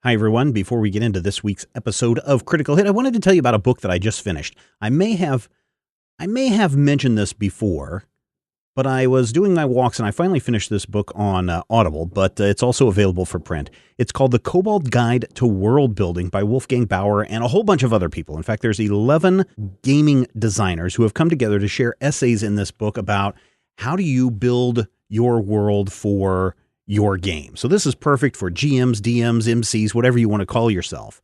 Hi, everyone. Before we get into this week's episode of Critical Hit, I wanted to tell you about a book that I just finished. I may have mentioned this before, but I was doing my walks and I finally finished this book on Audible, but it's also available for print. It's called The Cobalt Guide to World Building by Wolfgang Bauer and a whole bunch of other people. In fact, there's 11 gaming designers who have come together to share essays in this book about how do you build your world for your game. So this is perfect for GMs, DMs, MCs, whatever you want to call yourself.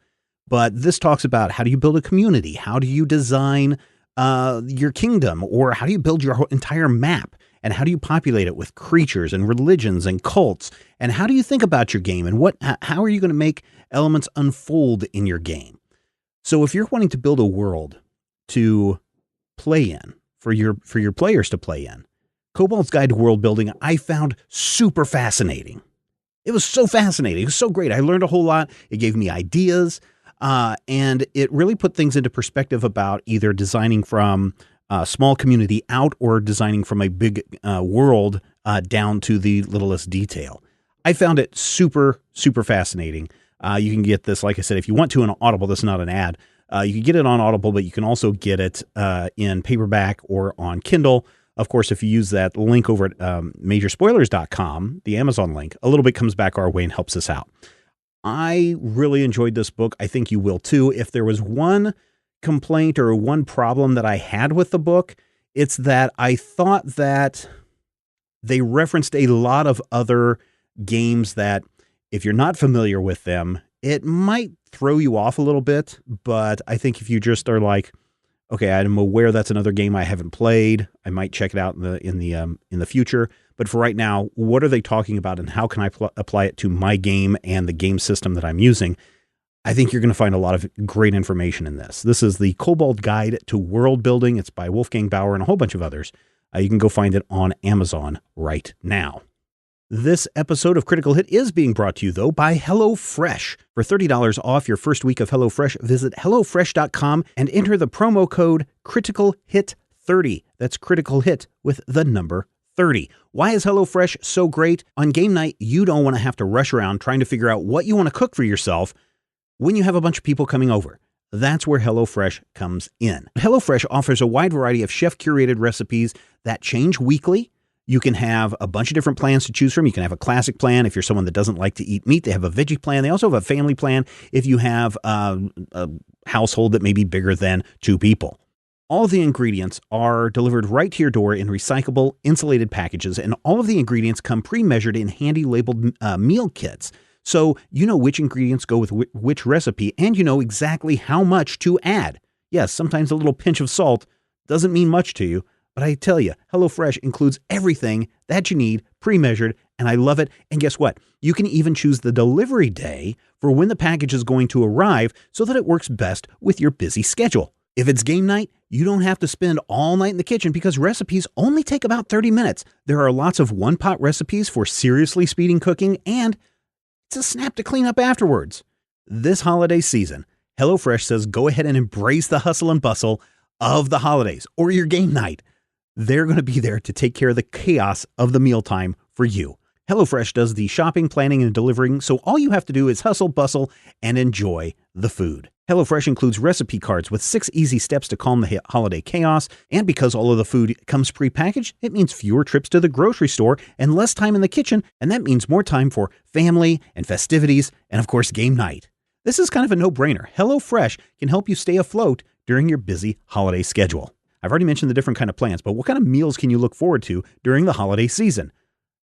But this talks about how do you build a community? How do you design your kingdom? Or how do you build your entire map? And how do you populate it with creatures and religions and cults? And how do you think about your game? And how are you going to make elements unfold in your game? So if you're wanting to build a world to play in, for your players to play in, Cobalt's Guide to World Building, I found super fascinating. It was so fascinating. It was so great. I learned a whole lot. It gave me ideas, and it really put things into perspective about either designing from a small community out or designing from a big world down to the littlest detail. I found it super, super fascinating. You can get this, like I said, if you want to, on Audible. This is not an ad. You can get it on Audible, but you can also get it in paperback or on Kindle. Of course, if you use that link over at majorspoilers.com, the Amazon link, a little bit comes back our way and helps us out. I really enjoyed this book. I think you will too. If there was one complaint or one problem that I had with the book, it's that I thought that they referenced a lot of other games that if you're not familiar with them, it might throw you off a little bit. But I think if you just are like, okay, I'm aware that's another game I haven't played, I might check it out in the future. But for right now, what are they talking about and how can I apply it to my game and the game system that I'm using? I think you're going to find a lot of great information in this. This is the Cobalt Guide to World Building. It's by Wolfgang Bauer and a whole bunch of others. You can go find it on Amazon right now. This episode of Critical Hit is being brought to you, though, by HelloFresh. For $30 off your first week of HelloFresh, visit HelloFresh.com and enter the promo code CriticalHit30. That's Critical Hit with the number 30. Why is HelloFresh so great? On game night, you don't want to have to rush around trying to figure out what you want to cook for yourself when you have a bunch of people coming over. That's where HelloFresh comes in. HelloFresh offers a wide variety of chef-curated recipes that change weekly. You can have a bunch of different plans to choose from. You can have a classic plan. If you're someone that doesn't like to eat meat, they have a veggie plan. They also have a family plan if you have a household that may be bigger than 2 people. All of the ingredients are delivered right to your door in recyclable, insulated packages, and all of the ingredients come pre-measured in handy labeled meal kits. So you know which ingredients go with which recipe, and you know exactly how much to add. Yes, sometimes a little pinch of salt doesn't mean much to you, but I tell you, HelloFresh includes everything that you need, pre-measured, and I love it. And guess what? You can even choose the delivery day for when the package is going to arrive so that it works best with your busy schedule. If it's game night, you don't have to spend all night in the kitchen because recipes only take about 30 minutes. There are lots of one-pot recipes for seriously speeding cooking, and it's a snap to clean up afterwards. This holiday season, HelloFresh says go ahead and embrace the hustle and bustle of the holidays or your game night. They're going to be there to take care of the chaos of the mealtime for you. HelloFresh does the shopping, planning, and delivering, so all you have to do is hustle, bustle, and enjoy the food. HelloFresh includes recipe cards with 6 easy steps to calm the holiday chaos, and because all of the food comes prepackaged, it means fewer trips to the grocery store and less time in the kitchen, and that means more time for family and festivities and, of course, game night. This is kind of a no-brainer. HelloFresh can help you stay afloat during your busy holiday schedule. I've already mentioned the different kind of plans, but what kind of meals can you look forward to during the holiday season?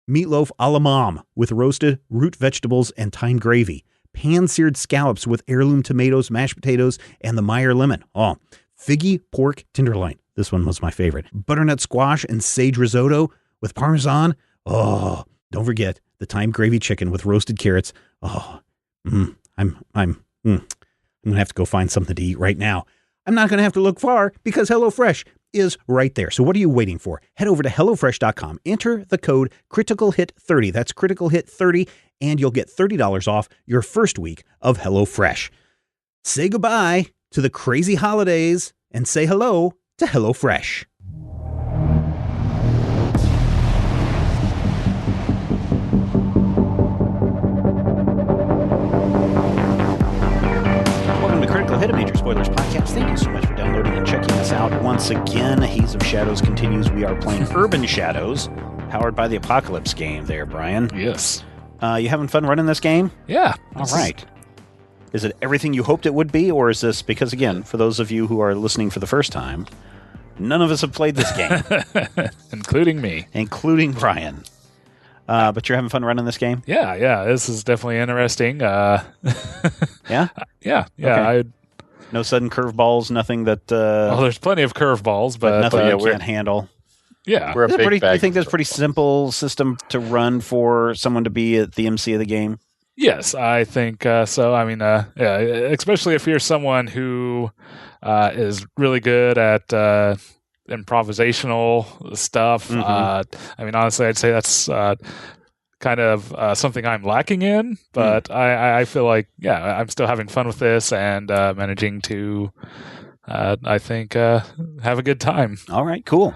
Meatloaf a la mom with roasted root vegetables and thyme gravy. Pan-seared scallops with heirloom tomatoes, mashed potatoes, and the Meyer lemon. Oh, figgy pork tenderloin. This one was my favorite. Butternut squash and sage risotto with Parmesan. Oh, don't forget the thyme gravy chicken with roasted carrots. Oh, I'm going to have to go find something to eat right now. I'm not going to have to look far because HelloFresh is right there. So what are you waiting for? Head over to HelloFresh.com, enter the code CriticalHit30. That's CriticalHit30, and you'll get $30 off your first week of HelloFresh. Say goodbye to the crazy holidays and say hello to HelloFresh. Games. Thank you so much for downloading and checking us out once again. Haze of Shadows continues. We are playing Urban Shadows, powered by the Apocalypse game there, Brian. Yes. You having fun running this game? Yeah. All right. Is it everything you hoped it would be, or is this, because again, for those of you who are listening for the first time, none of us have played this game. Including me. Including Brian. But you're having fun running this game? Yeah. This is definitely interesting. Yeah? Yeah. Okay. No sudden curveballs, nothing that... well, there's plenty of curveballs, but nothing you can't handle. Yeah. We're a big bag. You think that's a pretty simple system to run for someone to be at the MC of the game? Yes, I think so. I mean, yeah, especially if you're someone who is really good at improvisational stuff. Mm-hmm. I mean, honestly, I'd say that's kind of something I'm lacking in, but I feel like, yeah, I'm still having fun with this and managing to, I think, have a good time. All right, cool.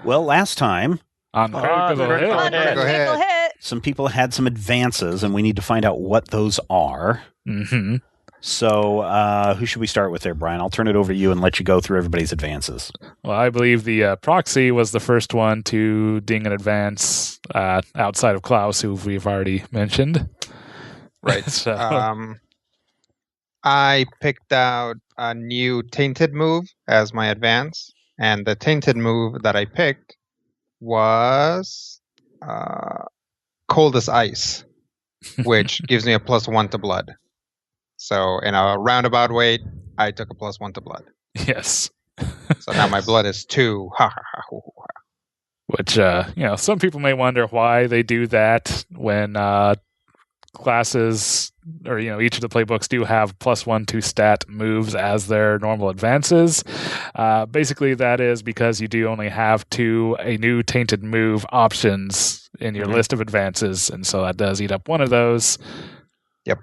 Well, last time... On Critical Hit. Some people had some advances, and we need to find out what those are. Mm-hmm. So who should we start with there, Brian? I'll turn it over to you and let you go through everybody's advances. Well, I believe the proxy was the first one to ding an advance outside of Klaus, who we've already mentioned. Right. So. I picked out a new Tainted move as my advance, and the Tainted move that I picked was Cold as Ice, which gives me a +1 to blood. So in a roundabout way, I took a +1 to blood. Yes. So now my blood is 2. Which, some people may wonder why they do that when classes, or, each of the playbooks do have +1 to stat moves as their normal advances. Basically, that is because you do only have a new Tainted move options in your list of advances, and so that does eat up one of those. Yep.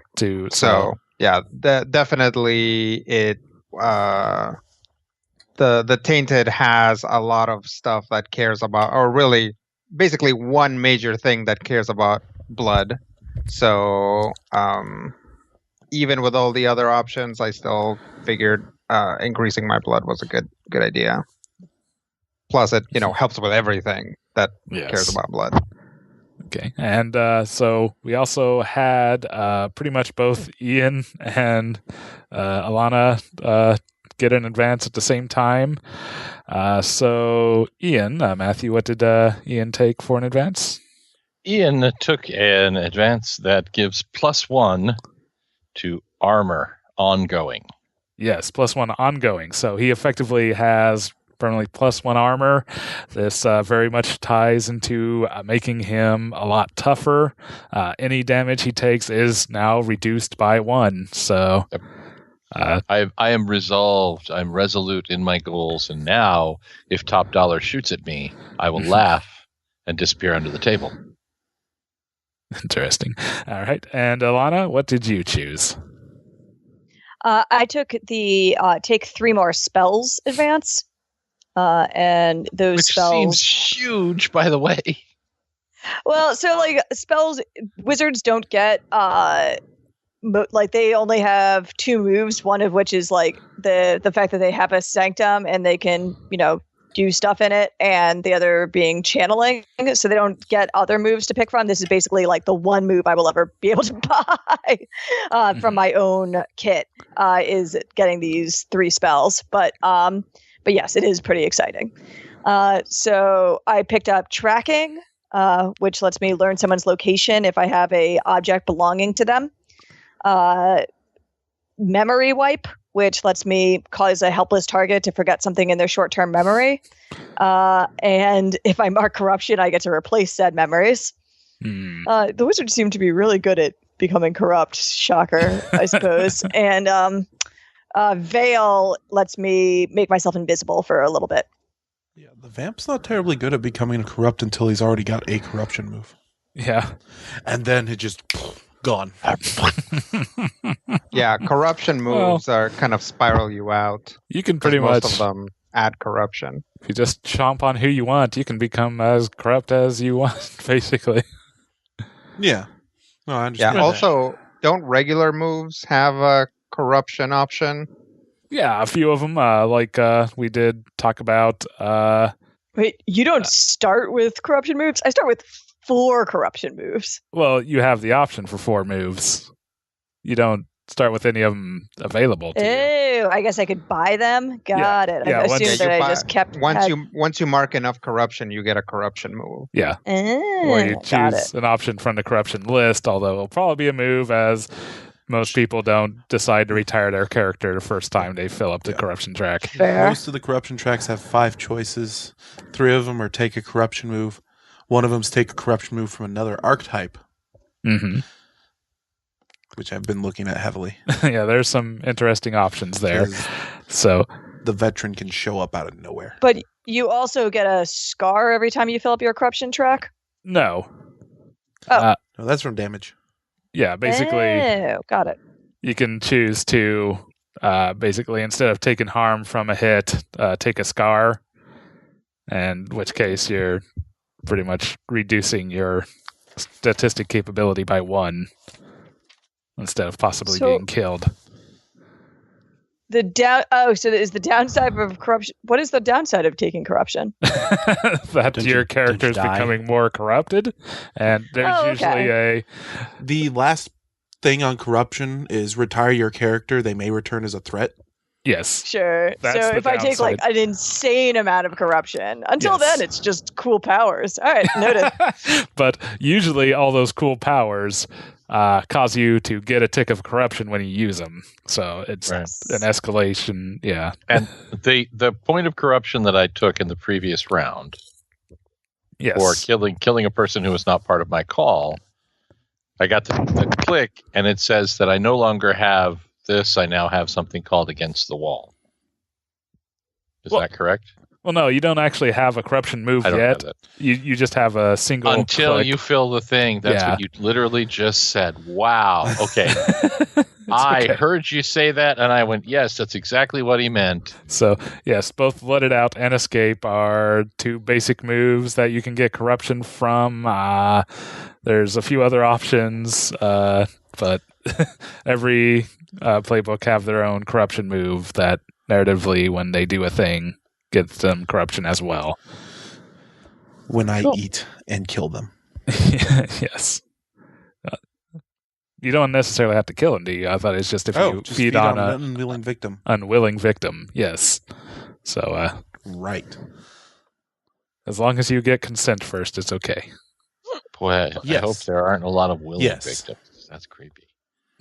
So yeah, definitely it. The Tainted has a lot of stuff that cares about, or really, basically one major thing that cares about blood. So even with all the other options, I still figured increasing my blood was a good idea. Plus, it helps with everything that cares about blood. Okay, and so we also had pretty much both Ian and Alana get an advance at the same time. So Ian, Matthew, what did Ian take for an advance? Ian took an advance that gives +1 to armor ongoing. Yes, +1 ongoing. So he effectively has permanently +1 armor. This very much ties into making him a lot tougher. Any damage he takes is now reduced by 1. So I am resolved. I'm resolute in my goals. And now, if Top Dollar shoots at me, I will laugh and disappear under the table. Interesting. All right. And Alana, what did you choose? I took the take 3 more spells advance. And those Which spells seems huge, by the way. Well, so spells, wizards don't get they only have 2 moves. One of which is the fact that they have a sanctum and they can do stuff in it, and the other being channeling. So they don't get other moves to pick from. This is basically the one move I will ever be able to buy from my own kit is getting these 3 spells. But yes, it is pretty exciting. So I picked up Tracking, which lets me learn someone's location if I have a object belonging to them. Memory Wipe, which lets me cause a helpless target to forget something in their short-term memory. And if I mark Corruption, I get to replace said memories. The wizards seem to be really good at becoming corrupt. Shocker, I suppose. And Veil lets me make myself invisible for a little bit. Yeah, the vamp's not terribly good at becoming corrupt until he's already got a corruption move. Yeah. And then it just gone. Yeah, corruption moves are kind of spiral you out. You can pretty much most of them add corruption. If you just chomp on who you want, you can become as corrupt as you want, basically. Yeah. No, I understand. Yeah, also, don't regular moves have a corruption option? Yeah, a few of them. We did talk about. Wait, you don't start with corruption moves? I start with 4 corruption moves. Well, you have the option for 4 moves. You don't start with any of them available to you. Oh, I guess I could buy them. Got it. yeah, I once- assumed Yeah, that you I buy- just kept. Once you mark enough corruption, you get a corruption move. Yeah. Or you Got it. choose an option from the corruption list, although it'll probably be a move as most people don't decide to retire their character the first time they fill up the corruption track. Fair. Most of the corruption tracks have 5 choices. 3 of them are take a corruption move. One of them's take a corruption move from another archetype, Mm-hmm. which I've been looking at heavily. Yeah, there's some interesting options there. 'Cause So, the veteran can show up out of nowhere. But you also get a scar every time you fill up your corruption track? no. Oh. No, that's from damage. Yeah, basically, Oh, got it. you can choose to basically, instead of taking harm from a hit, take a scar, in which case you're pretty much reducing your statistic capability by 1 instead of possibly So- being killed. So is the downside of corruption? What is the downside of taking corruption? That Don't your you character's die? becoming more corrupted, and there's Oh, okay. usually a The last thing on corruption is retire your character. They may return as a threat. yes. Sure. That's So the if I take like downside. an insane amount of corruption, until Yes. then it's just cool powers. All right, noted. But usually all those cool powers cause you to get a tick of corruption when you use them. So it's Right. an escalation. Yeah. And the point of corruption that I took in the previous round Yes. for killing a person who was not part of my call, I got the click, and it says that I no longer have this. I now have something called against the wall. Is Well, that correct? Well, no, you don't actually have a corruption move I don't yet. have it. You just have a single Until click. you fill the thing. That's Yeah. what you literally just said. Wow. Okay. It's I okay. heard you say that, and I went, yes, that's exactly what he meant. So, yes, both Let It Out and Escape are 2 basic moves that you can get corruption from. There's a few other options, but every playbook have their own corruption move that narratively, when they do a thing, gets them corruption as well. When I Cool. eat and kill them. Yes. You don't necessarily have to kill him, do you? I thought it's just if you just feed on an a unwilling victim. unwilling victim. Yes. So, Right. as long as you get consent first, it's okay. Boy, I Yes. hope there aren't a lot of willing Yes. victims. That's creepy.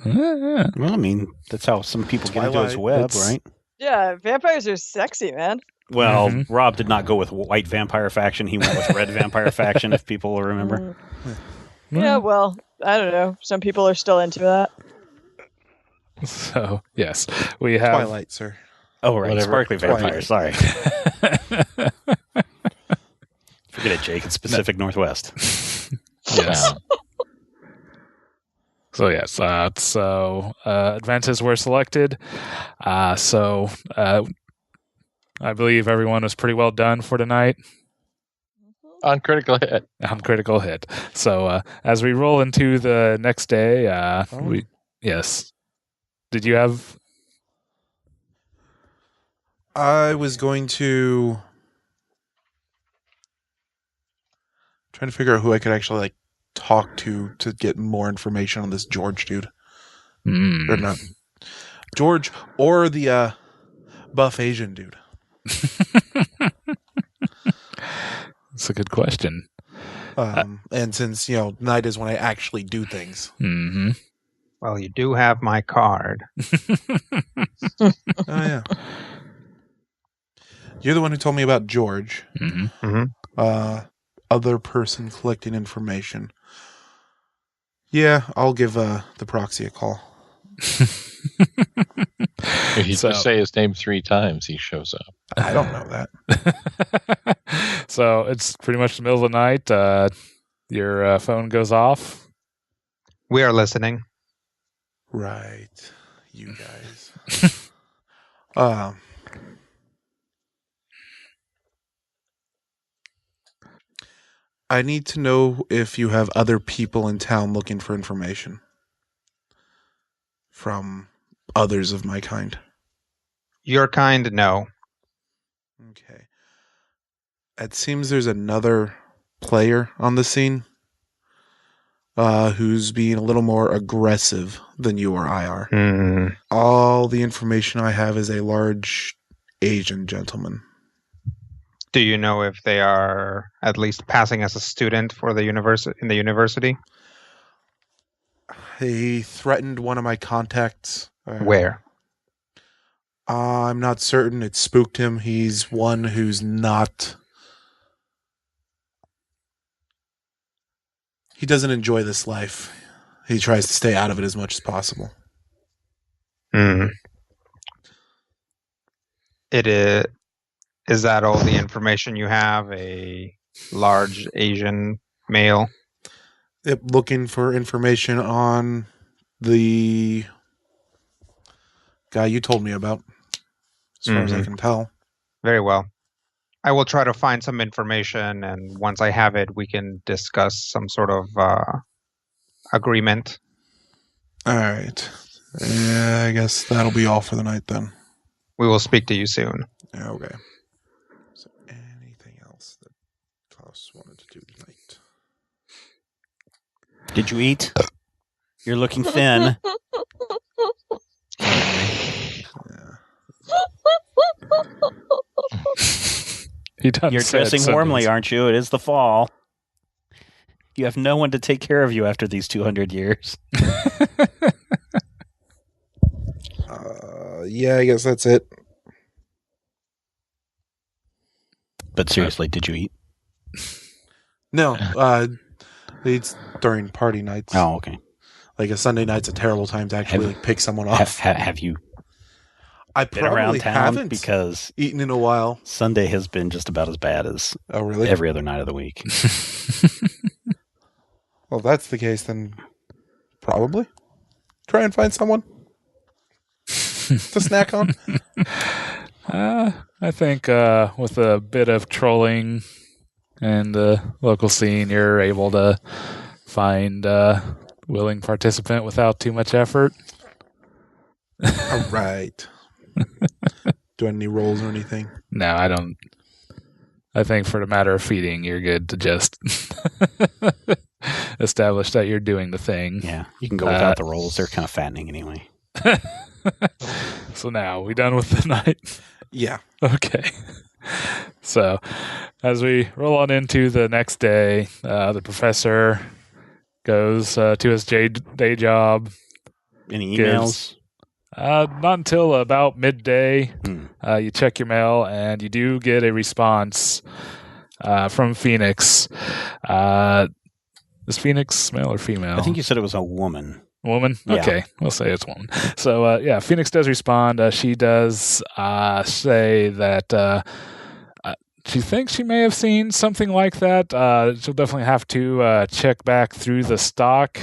Yeah. Well, I mean, that's how some people get into his Twilight, web, it's- right? Yeah, vampires are sexy, man. Well, Mhm. Rob did not go with white vampire faction. He went with red vampire faction, if people will remember. Yeah, well, I don't know. Some people are still into that. So, yes, we have. Twilight, sir. Oh, right. Whatever. Sparkly vampire. Twilight. Sorry. Forget it, Jake. It's Pacific Northwest. Yes. So yes, advances were selected. I believe everyone was pretty well done for tonight On critical hit. on critical hit. So as we roll into the next day, yes. Did you have? I was going to trying to figure out who I could actually talk to get more information on this George dude. Or not George or the buff Asian dude. That's a good question. And since night is when I actually do things. Mm-hmm. Well, you do have my card. Oh yeah. You're the one who told me about George. Mm-hmm. Other person collecting information. Yeah, I'll give the proxy a call. If you So- just say his name 3 times, he shows up. I don't know that. So it's pretty much the middle of the night. Your phone goes off. We are listening. Right. You guys. I need to know if you have other people in town looking for information from others of my kind. Your kind, no. Okay. It seems there's another player on the scene who's being a little more aggressive than you or I are. Hmm. All the information I have is a large Asian gentleman. Do you know if they are at least passing as a student for the university? He threatened one of my contacts. Where? I'm not certain. It spooked him. He's one who's not... He doesn't enjoy this life. He tries to stay out of it as much as possible. Hmm. Is that all the information you have? A large Asian male? Looking for information on the guy you told me about, as far as I can tell. Very well. I will try to find some information, and once I have it, we can discuss some sort of agreement. All right. Yeah, I guess that'll be all for the night then. We will speak to you soon. Yeah, okay. So anything else that Klaus wanted to do tonight? Did you eat? You're looking thin. Yeah. You're dressing warmly, aren't you? It is the fall. You have no one to take care of you after these 200 years. Yeah, I guess that's it. But seriously, did you eat? No, it's during party nights. Oh, okay. Like a Sunday night's a terrible time to actually pick someone off. Have you I been around probably town? haven't Because eaten in a while. Sunday has been just about as bad as every other night of the week. Well, if that's the case, then probably try and find someone to snack on. I think with a bit of trolling and the local scene, you're able to find a willing participant without too much effort. All right. Do I have any rolls or anything? No, I don't. I think for the matter of feeding, you're good to just establish that you're doing the thing. Yeah, you can go without the rolls. They're kind of fattening anyway. So now, we done with the night? Yeah. Okay. So, as we roll on into the next day, the professor goes to his day job. Any emails? Not until about midday. You check your mail, and you do get a response from Phoenix. Is Phoenix male or female? I think you said it was a woman. Woman? Yeah. Okay, we'll say it's woman. So, yeah, Phoenix does respond. She does say that she thinks she may have seen something like that. She'll definitely have to check back through the stock.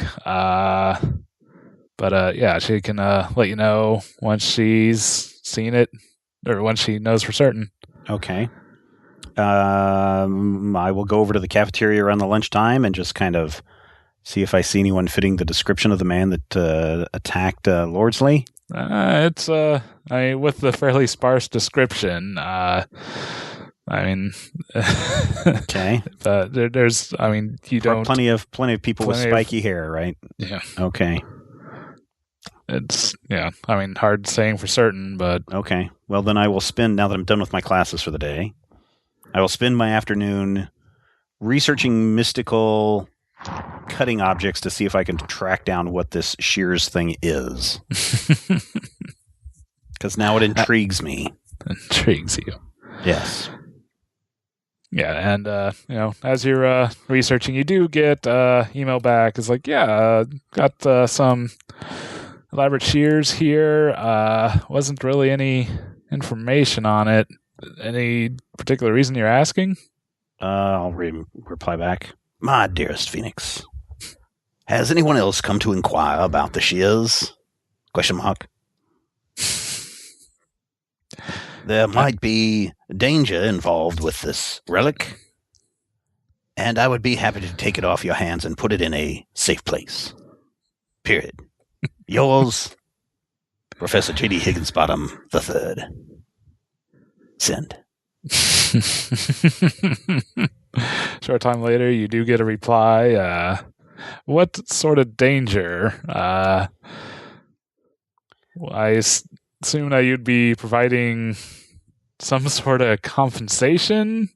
But yeah, she can let you know once she's seen it, or once she knows for certain. Okay. I will go over to the cafeteria around the lunchtime and just kind of see if I see anyone fitting the description of the man that attacked Lordsley. It's I mean, with the fairly sparse description, I mean, okay. There's, I mean, you don't plenty of people with spiky hair, right? Yeah. Okay. It's, yeah, I mean, hard saying for certain, but okay. Well, then I will spend, now that I'm done with my classes for the day, I will spend my afternoon researching mystical cutting objects to see if I can track down what this shears thing is. Because now it intrigues me. Intrigues you. Yes. Yeah, and you know, as you're researching, you do get email back. It's like, yeah, got some elaborate shears here. Wasn't really any information on it. Any particular reason you're asking? I'll reply back. My dearest Phoenix, has anyone else come to inquire about the shears? Question mark. There might be danger involved with this relic, and I would be happy to take it off your hands and put it in a safe place. Period. Yours, Professor J.D. Higginsbottom III. Send. Short time later, you do get a reply. What sort of danger? I assume that you'd be providing some sort of compensation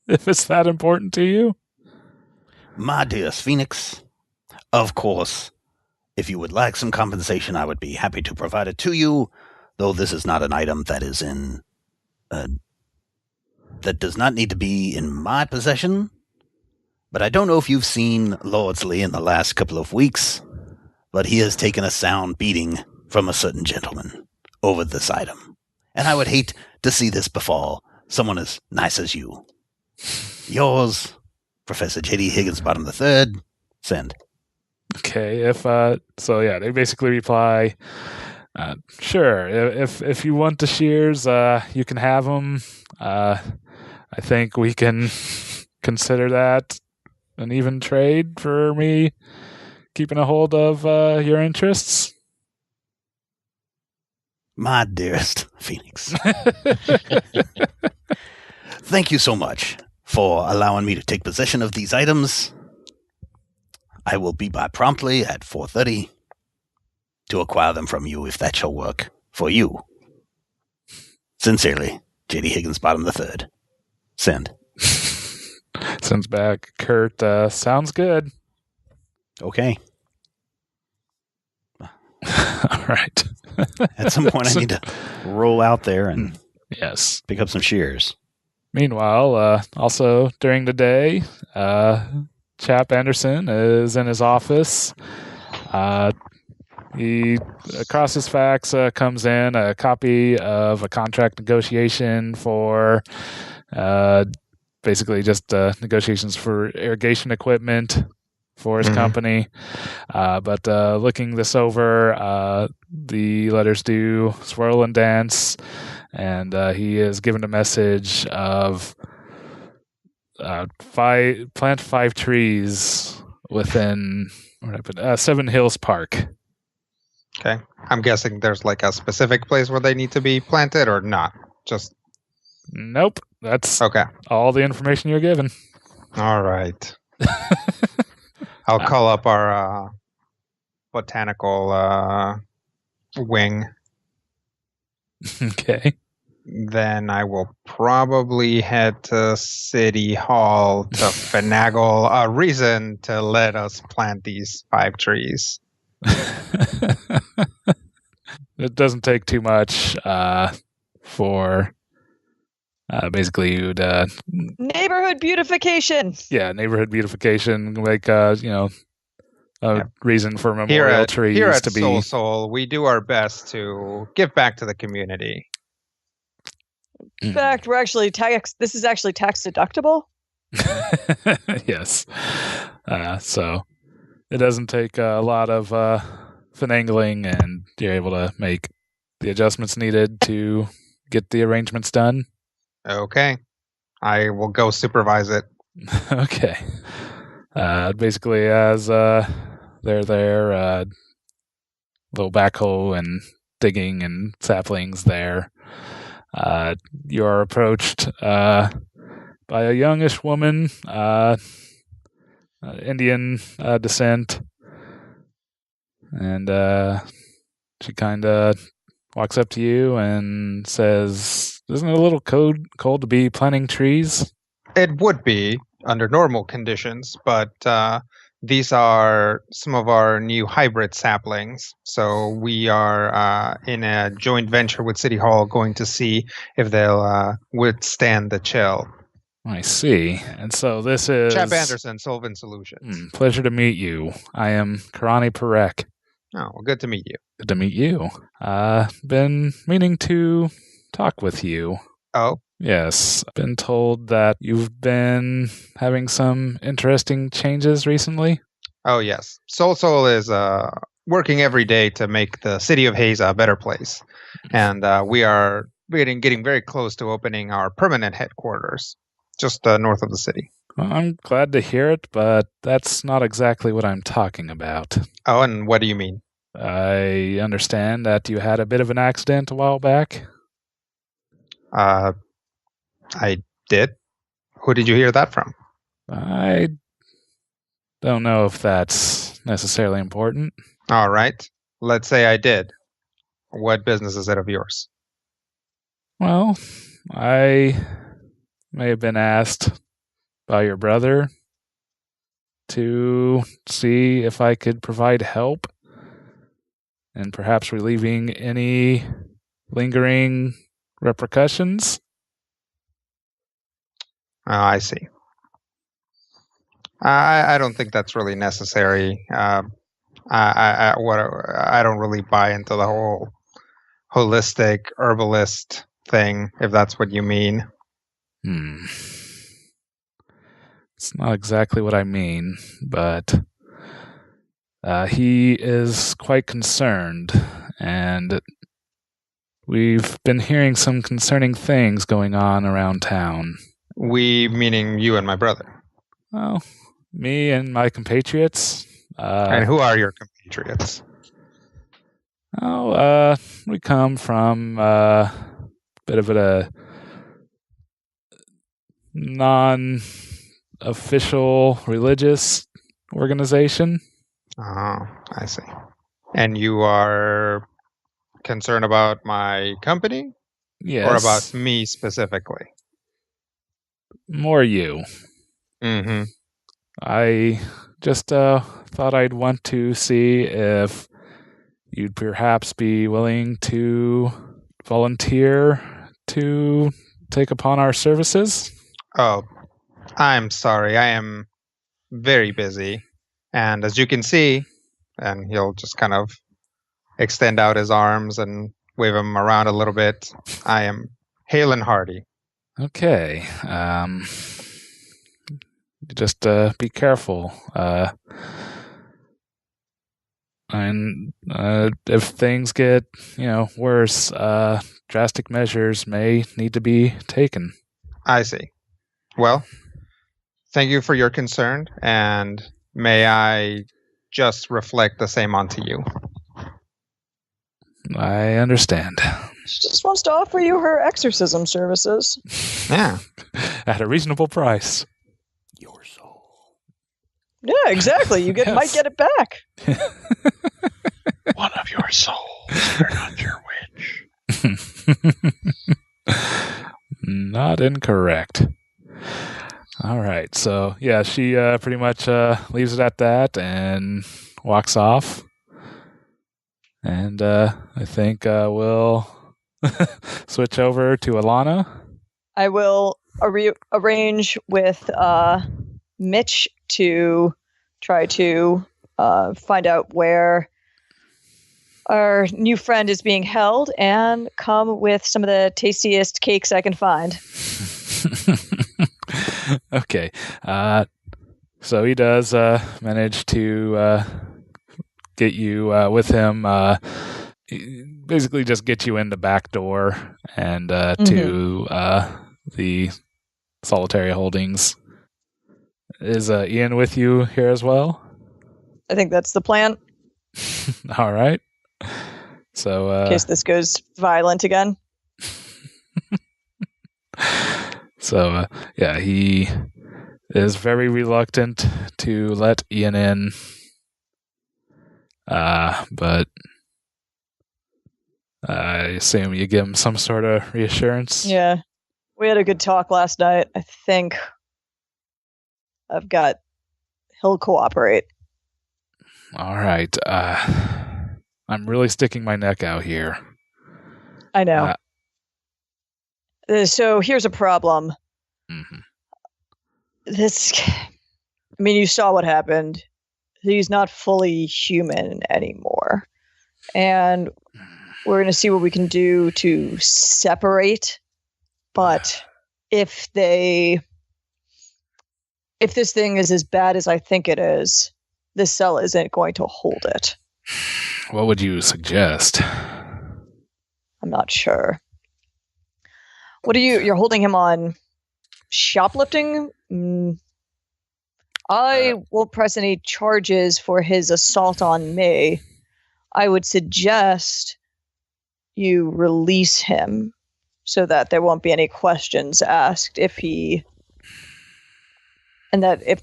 if it's that important to you. My dearest Phoenix, of course, if you would like some compensation, I would be happy to provide it to you, though this is not an item that is in... that does not need to be in my possession. But I don't know if you've seen Lordsley in the last couple of weeks, but he has taken a sound beating from a certain gentleman over this item. And I would hate to see this befall someone as nice as you. Yours, Professor J.D. Higginsbottom III. Send. Okay, they basically reply, sure, if you want the shears, you can have them. I think we can consider that an even trade for me keeping a hold of your interests. My dearest Phoenix. Thank you so much for allowing me to take possession of these items. I will be by promptly at 4:30 to acquire them from you if that shall work for you. Sincerely, J.D. Higginsbottom III. Send. Sends back, Kurt, sounds good. Okay. All right. At some point, I need to roll out there and yes, pick up some shears. Meanwhile, also during the day, Chap Anderson is in his office. He, across his fax, comes in a copy of a contract negotiation for basically just negotiations for irrigation equipment for his company. But looking this over, the letters do swirl and dance, and he is given a message of plant 5 trees within 7 Hills Park. Okay. I'm guessing there's like a specific place where they need to be planted or not? Just Nope. That's okay. all the information you're given. All right. I'll call up our botanical wing. Okay. Then I will probably head to City Hall to finagle a reason to let us plant these 5 trees. It doesn't take too much for basically you'd Neighborhood beautification. neighborhood beautification, like reason for memorial trees here at to be Soul, we do our best to give back to the community. In fact, we're actually this is actually tax deductible. Yes. So it doesn't take a lot of finagling, and you're able to make the adjustments needed to get the arrangements done. Okay. I will go supervise it. Okay. Basically, as they're there, little backhoe and digging and saplings there, you're approached by a youngish woman, Indian descent, and she kind of walks up to you and says, "Isn't it a little cold to be planting trees?" It would be under normal conditions, but these are some of our new hybrid saplings. So we are in a joint venture with City Hall going to see if they'll withstand the chill. I see. And so this is... Chap Anderson, Solvent Solutions. Pleasure to meet you. I am Karani Parek. Oh, well, good to meet you. Good to meet you. Been meaning to talk with you. Oh? Yes. Been told that you've been having some interesting changes recently. Oh, yes. Soul is working every day to make the city of Hayes a better place. And we are getting very close to opening our permanent headquarters, just north of the city. Well, I'm glad to hear it, but that's not exactly what I'm talking about. Oh, and what do you mean? I understand that you had a bit of an accident a while back. I did. Who did you hear that from? I don't know if that's necessarily important. All right. Let's say I did. What business is it of yours? Well, I may have been asked by your brother to see if I could provide help and perhaps relieving any lingering repercussions. Oh, I see. I don't think that's really necessary. I don't really buy into the whole holistic herbalist thing, if that's what you mean. It's not exactly what I mean, but he is quite concerned, and we've been hearing some concerning things going on around town. We, meaning you and my brother. Well, me and my compatriots. And who are your compatriots? We come from a bit of a non-official religious organization. Oh, I see. And you are concerned about my company? Yes. Or about me specifically? More you. Mm-hmm. I just thought I'd want to see if you'd perhaps be willing to volunteer to take upon our services. Oh, I'm sorry. I am very busy. And as you can see, and he'll just kind of extend out his arms and wave them around a little bit, I am hale and hearty. Okay. Just be careful. And if things get, worse, drastic measures may need to be taken. I see. Well, thank you for your concern, and may I just reflect the same onto you. I understand. She just wants to offer you her exorcism services. Yeah. At a reasonable price. Your soul. Yeah, exactly. You Yes. might get it back. One of your souls. You're not your witch. Not incorrect. All right. So, yeah, she pretty much leaves it at that and walks off. And I think we'll switch over to Alana. I will arrange with Mitch to try to find out where our new friend is being held and come with some of the tastiest cakes I can find. Okay. So he does manage to get you with him. Basically just get you in the back door and to the solitary holdings. Is Ian with you here as well? I think that's the plan. All right. So In case this goes violent again. So yeah, he is very reluctant to let Ian in. But I assume you give him some sort of reassurance. Yeah. We had a good talk last night. I think he'll cooperate. All right. I'm really sticking my neck out here. I know. So here's a problem. Mhm. You saw what happened. He's not fully human anymore. And we're going to see what we can do to separate. But if this thing is as bad as I think it is, this cell isn't going to hold it. What would you suggest? I'm not sure. You're holding him on shoplifting? I won't press any charges for his assault on me. I would suggest you release him so that there won't be any questions asked and that if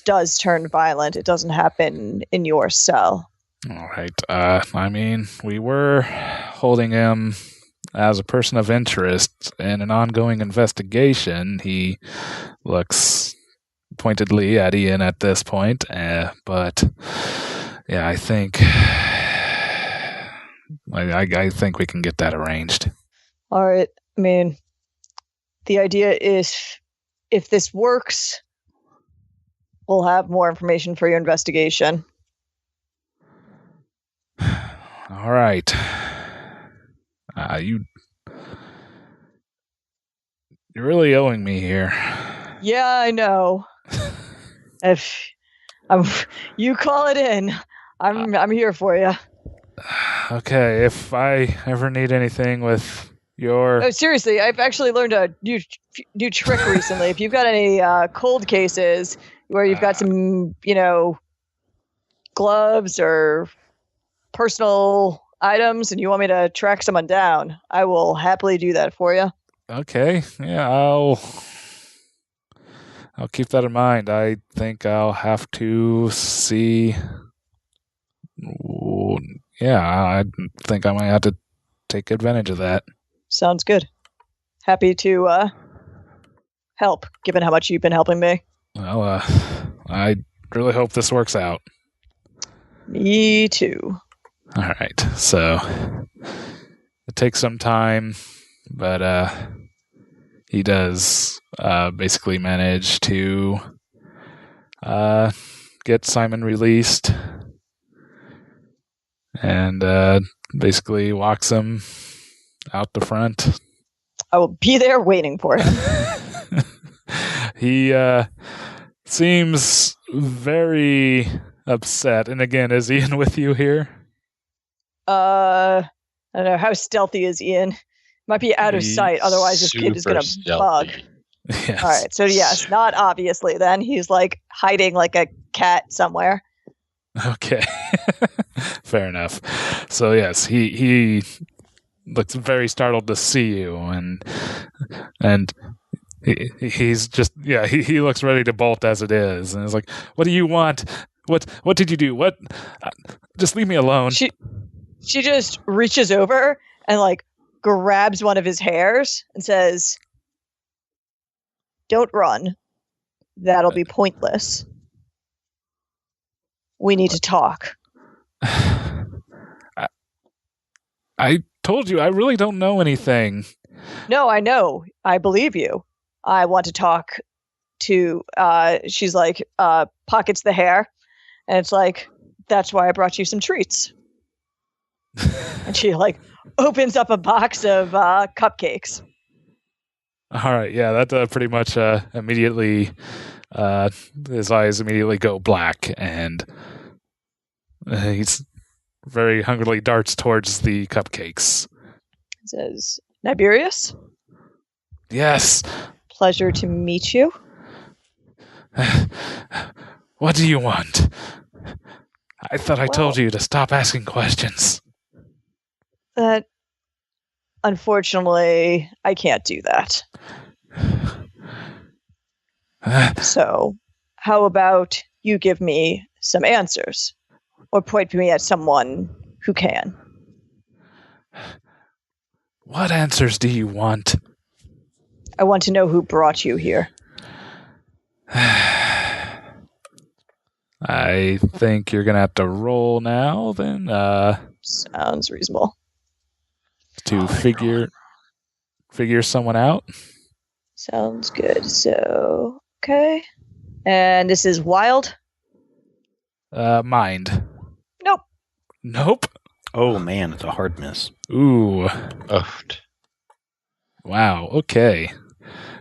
does turn violent, it doesn't happen in your cell. All right. I mean, we were holding him as a person of interest in an ongoing investigation. He looks pointedly at Ian at this point, but yeah, I think I think we can get that arranged. All right. I mean, the idea is if this works, we'll have more information for your investigation. All right. You're really owing me here. Yeah, I know. You call it in. I'm here for you. Okay, if I ever need anything with your... Oh, seriously, I've actually learned a new trick recently. If you've got any cold cases where you've got some, gloves or personal items and you want me to track someone down, I will happily do that for you. Okay, yeah, I'll keep that in mind. I think I'll have to see... Yeah, I think I might have to take advantage of that. Sounds good. Happy to help, given how much you've been helping me. Well, I really hope this works out. Me too. All right, so it takes some time, but he does basically manage to get Simon released and basically walks him out the front. I will be there waiting for him. He seems very upset. And again, is Ian with you here? I don't know. How stealthy is Ian? Might be out of sight. Otherwise, this kid is going to bug. Yes. All right. So, yes, not obviously then. He's like hiding like a cat somewhere. Okay. Fair enough. So, yes, he looks very startled to see you. And he's just, yeah, he looks ready to bolt as it is. And he's like, what do you want? What did you do? What? Just leave me alone. She just reaches over and like grabs one of his hairs and says, "Don't run. That'll be pointless. We need to talk." I told you, I really don't know anything. No, I know. I believe you. I want to talk to, she's like, pockets the hair. And it's like, that's why I brought you some treats. And she like opens up a box of cupcakes. All right, yeah, that pretty much immediately, his eyes immediately go black, and he's very hungrily darts towards the cupcakes. It says, "Niberius? Yes. Pleasure to meet you." What do you want? I thought I told you to stop asking questions. That, unfortunately, I can't do that. So, how about you give me some answers? Or point me at someone who can. What answers do you want? I want to know who brought you here. I think you're going to have to roll now, then. Sounds reasonable. To figure someone out. Sounds good. So, okay. And this is wild? Mind. Nope. Oh, man, it's a hard miss. Ooh. Oh. Wow, okay.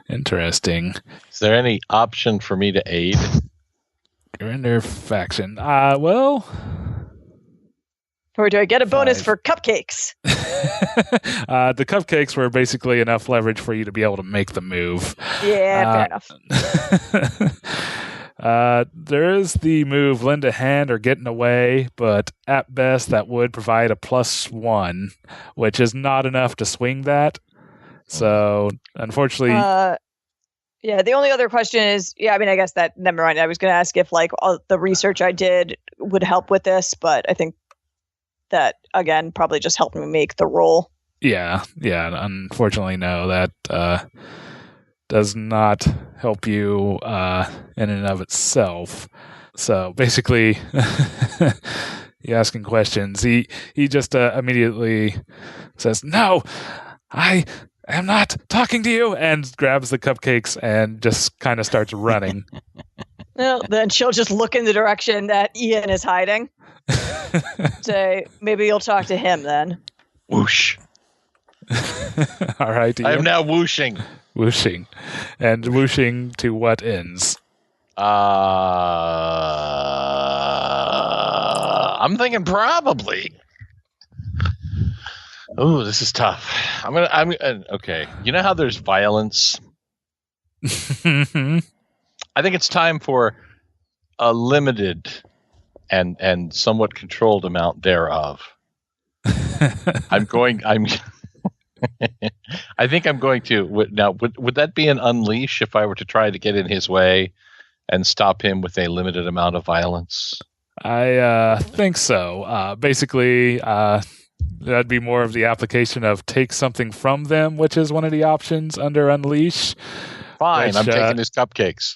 Interesting. Is there any option for me to aid? Grinder faction. Well... Or do I get a bonus for cupcakes? The cupcakes were basically enough leverage for you to be able to make the move. Yeah, fair enough. There is the move lend a hand or getting away, but at best that would provide a +1, which is not enough to swing that. So, unfortunately, yeah, the only other question is, I guess that, never mind. I was going to ask if, like, all the research I did would help with this, but I think that, again, probably just helped me make the roll. yeah. Unfortunately, no, that does not help you in and of itself. So, basically, you asking questions. He just immediately says, "No, I am not talking to you," and grabs the cupcakes and just kind of starts running. Well, then she'll just look in the direction that Ian is hiding. Say, maybe you'll talk to him then. Whoosh. All right, Ian. I am now whooshing. Whooshing. And whooshing to what ends? I'm thinking probably. Oh, this is tough. I'm okay. You know how there's violence? I think it's time for a limited and somewhat controlled amount thereof. I think I'm going to now. Would that be an unleash if I were to try to get in his way and stop him with a limited amount of violence? I think so. Basically, that'd be more of the application of take something from them, which is one of the options under unleash. Fine, which, I'm taking his cupcakes.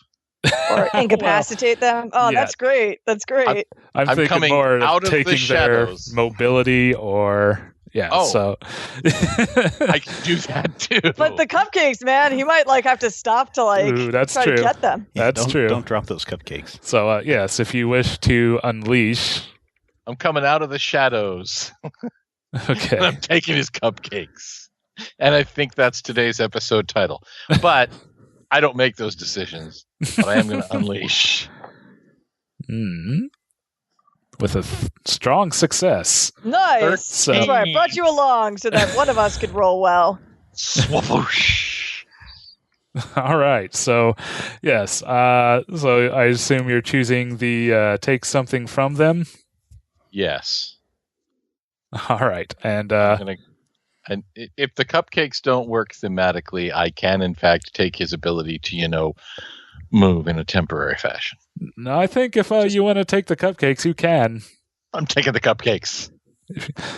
Or incapacitate them. Oh, yeah. That's great. That's great. I'm I'm thinking coming more of out of the taking their shadows. mobility or... Yeah, Oh. so I can do that too. But the cupcakes, man, he might have to stop to Ooh, that's try true. to get them. That's true. Don't drop those cupcakes. So yes, if you wish to unleash, I'm coming out of the shadows. okay. And I'm taking his cupcakes. And I think that's today's episode title. But I don't make those decisions. But I am going to unleash. With a strong success. Nice. So- That's why I brought you along so that one of us could roll well. Swoosh. All right. So, yes. So I assume you're choosing the take something from them. Yes. All right. And And if the cupcakes don't work thematically, I can in fact take his ability to, move in a temporary fashion. no, I think if you want to take the cupcakes, you can. I'm taking the cupcakes.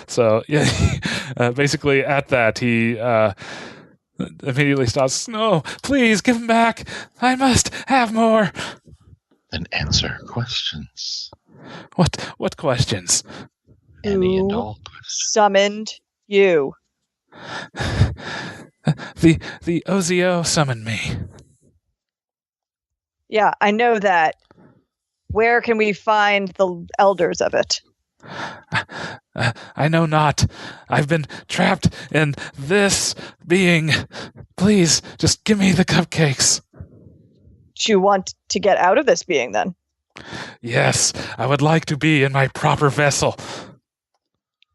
So yeah, basically at that he immediately stops. No, please give them back. I must have more. Then answer questions. What questions? Any and Who all questions. summoned you? The OZO summoned me. Yeah, I know that. Where can we find the elders of it? I know not. I've been trapped in this being. Please, just give me the cupcakes. Do you want to get out of this being then? Yes, I would like to be in my proper vessel.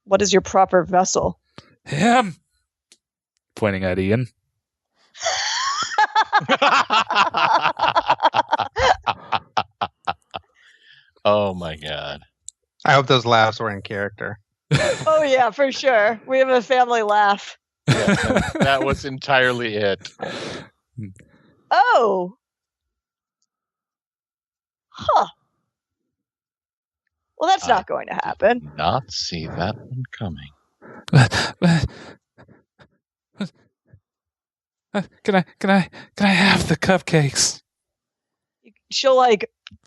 What is your proper vessel? Him! Pointing at Ian. Oh my god. I hope those laughs were in character. Oh yeah, for sure. We have a family laugh. That was entirely it. Oh. Huh. Well, that's not going to happen. Did not see that one coming. Can I have the cupcakes? She'll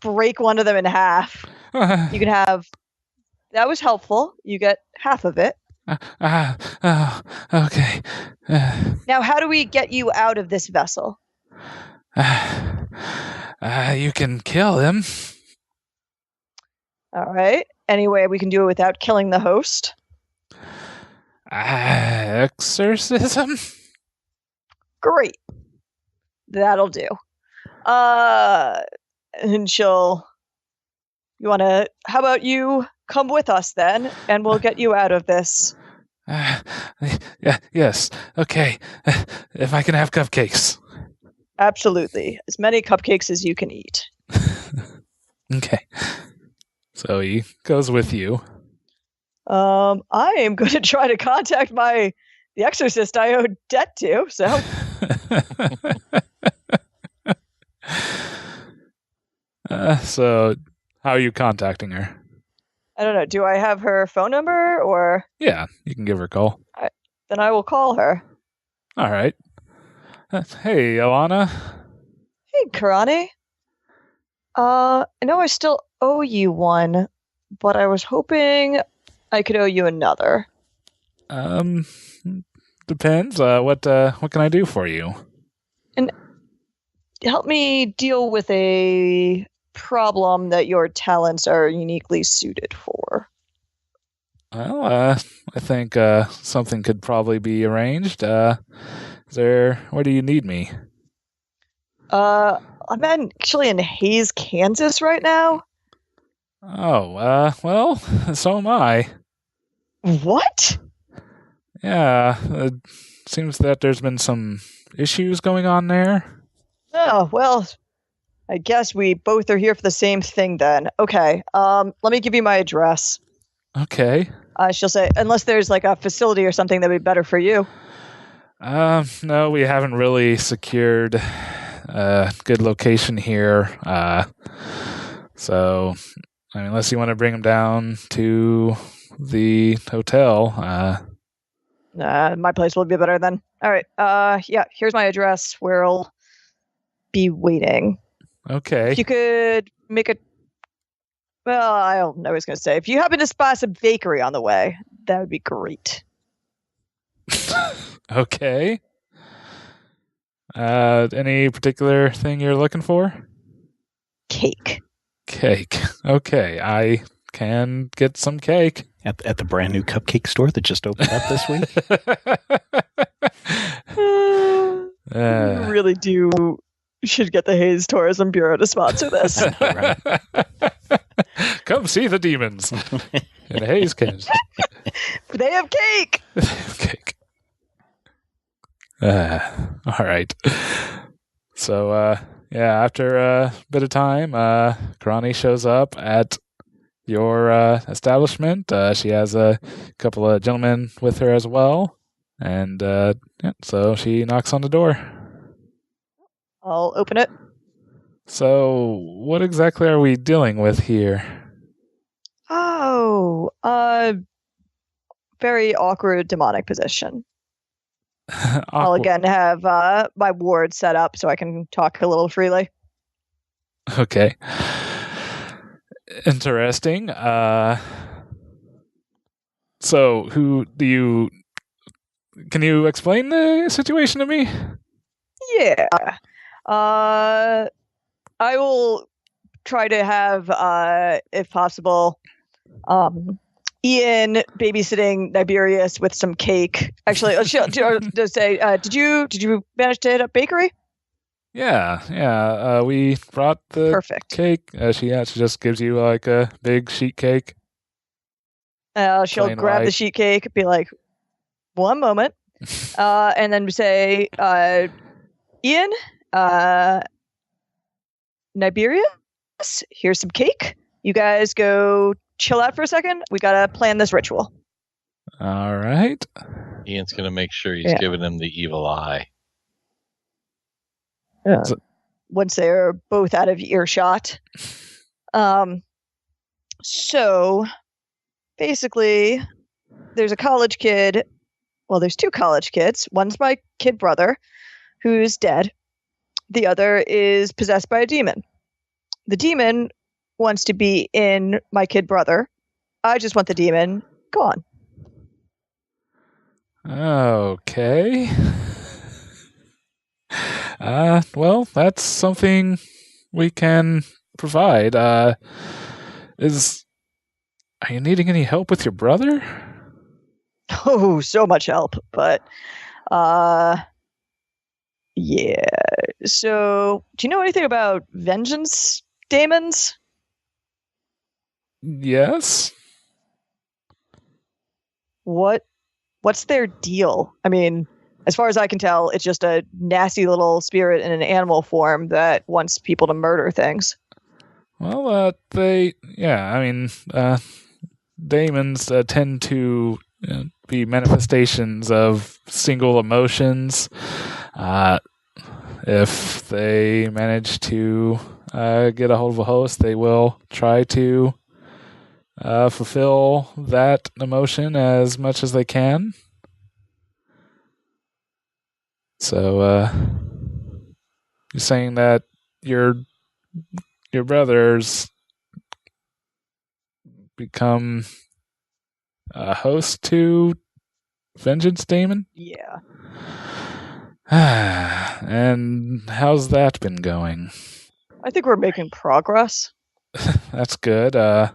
break one of them in half. You can have. That was helpful. You get half of it. Okay. Now, how do we get you out of this vessel? You can kill him. All right. Anyway, we can do it without killing the host. Exorcism? Great. That'll do. And she'll. How about you come with us then, and we'll get you out of this. Yeah, yes. Okay. If I can have cupcakes. Absolutely. As many cupcakes as you can eat. Okay. So he goes with you. I am going to try to contact my The Exorcist I owe debt to, so. So, how are you contacting her? I don't know. Do I have her phone number or? Yeah, you can give her a call. Then I will call her. All right. Hey, Alana. Hey, Karani. I know I still owe you one, but I was hoping I could owe you another. Depends. What can I do for you? And help me deal with a problem that your talents are uniquely suited for. Well, I think something could probably be arranged. Where do you need me? I'm actually in Hayes, Kansas right now. Oh, well, so am I. What? Yeah, it seems that there's been some issues going on there. Oh, well, I guess we both are here for the same thing then. Okay, let me give you my address. Okay. She'll say, unless there's like a facility or something that'd be better for you. No, we haven't really secured a good location here. So, I mean, unless you want to bring them down to the hotel. My place will be better then. All right. Yeah, here's my address where I'll be waiting. Okay. If you could make a... Well, I don't know what I was going to say. If you happen to spot a bakery on the way, that would be great. Okay. Any particular thing you're looking for? Cake. Cake. Okay, I can get some cake. At the brand new cupcake store that just opened up this week? You really should get the Hayes Tourism Bureau to sponsor this. Right. Come see the demons in Hayes, Kansas. They have cake! Cake. All right. So, yeah, after a bit of time, Karani shows up at your establishment. She has a couple of gentlemen with her as well. And yeah, so she knocks on the door. I'll open it. So, what exactly are we dealing with here? Oh, very awkward demonic position. I'll again have my ward set up so I can talk a little freely. Okay. Interesting. So, can you explain the situation to me? Yeah. I will try to have, if possible, Ian babysitting Niberius with some cake. Actually, she'll just say, did you manage to hit up bakery? Yeah. We brought the Perfect cake. She just gives you like a big sheet cake. She'll Plain grab the white. sheet cake, be like, one moment, and then say, Ian, Niberius, here's some cake. You guys go chill out for a second. We gotta plan this ritual. All right. Ian's going to make sure he's giving him the evil eye. Once they're both out of earshot. So basically, there's a college kid. Well, there's two college kids. One's my kid brother, who's dead. The other is possessed by a demon. The demon wants to be in my kid brother. I just want the demon gone. Okay. Well, that's something we can provide. Are you needing any help with your brother? Oh, so much help. But, yeah. So, do you know anything about vengeance demons? Yes. What's their deal? I mean, as far as I can tell, it's just a nasty little spirit in an animal form that wants people to murder things. Well, demons tend to be manifestations of single emotions. If they manage to get a hold of a host, they will try to fulfill that emotion as much as they can. So you're saying that your brothers become a host to Vengeance Demon? Yeah. And how's that been going? I think we're making progress. That's good. I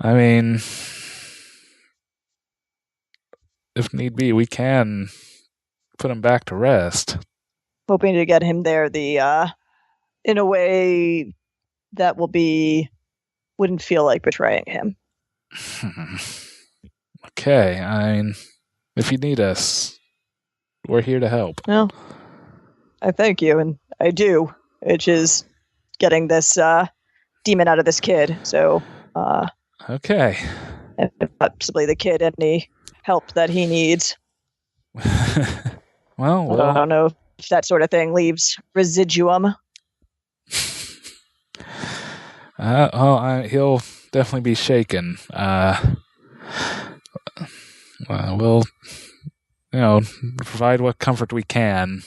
mean, if need be, we can put him back to rest. Hoping to get him there in a way that wouldn't feel like betraying him. Okay, I mean, if you need us, we're here to help. Well, I thank you, and I do, which is getting this demon out of this kid. So, okay. And possibly the kid any help that he needs. well, I don't know if that sort of thing leaves residuum. He'll definitely be shaken. We'll, provide what comfort we can.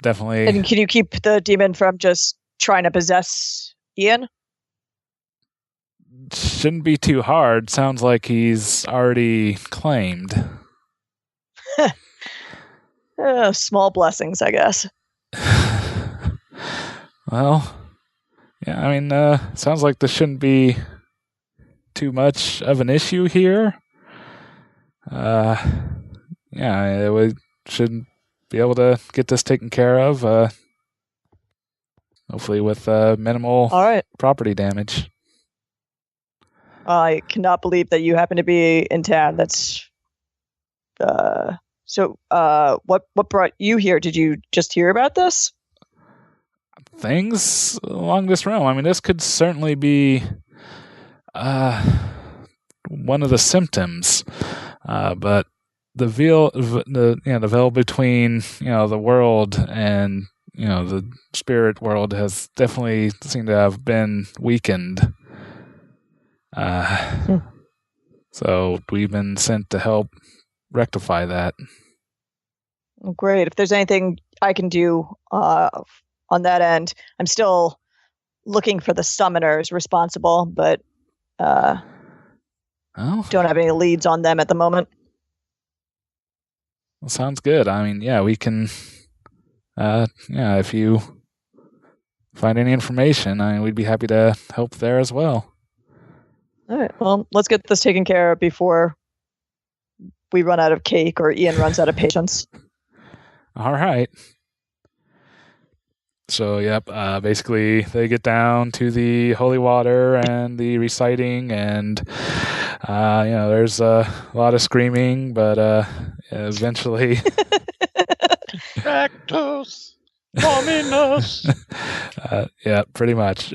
Definitely. And can you keep the demon from just trying to possess Ian? Shouldn't be too hard. Sounds like he's already claimed. Small blessings, I guess. Well, yeah, I mean, sounds like this shouldn't be too much of an issue here. We should be able to get this taken care of, hopefully with minimal property damage. I cannot believe that you happen to be in town. That's so. What brought you here? Did you just hear about this? Things along this realm. I mean, this could certainly be one of the symptoms, but the veil between the world and the spirit world has definitely seemed to have been weakened. So we've been sent to help rectify that. Great. If there's anything I can do on that end, I'm still looking for the summoners responsible, but don't have any leads on them at the moment. Well, sounds good. I mean, yeah, we can. If you find any information, we'd be happy to help there as well. All right. Well, let's get this taken care of before we run out of cake or Ian runs out of patience. All right. So, yep, basically they get down to the holy water and the reciting, and, there's a lot of screaming, but eventually... Actos Dominus! Yeah, pretty much.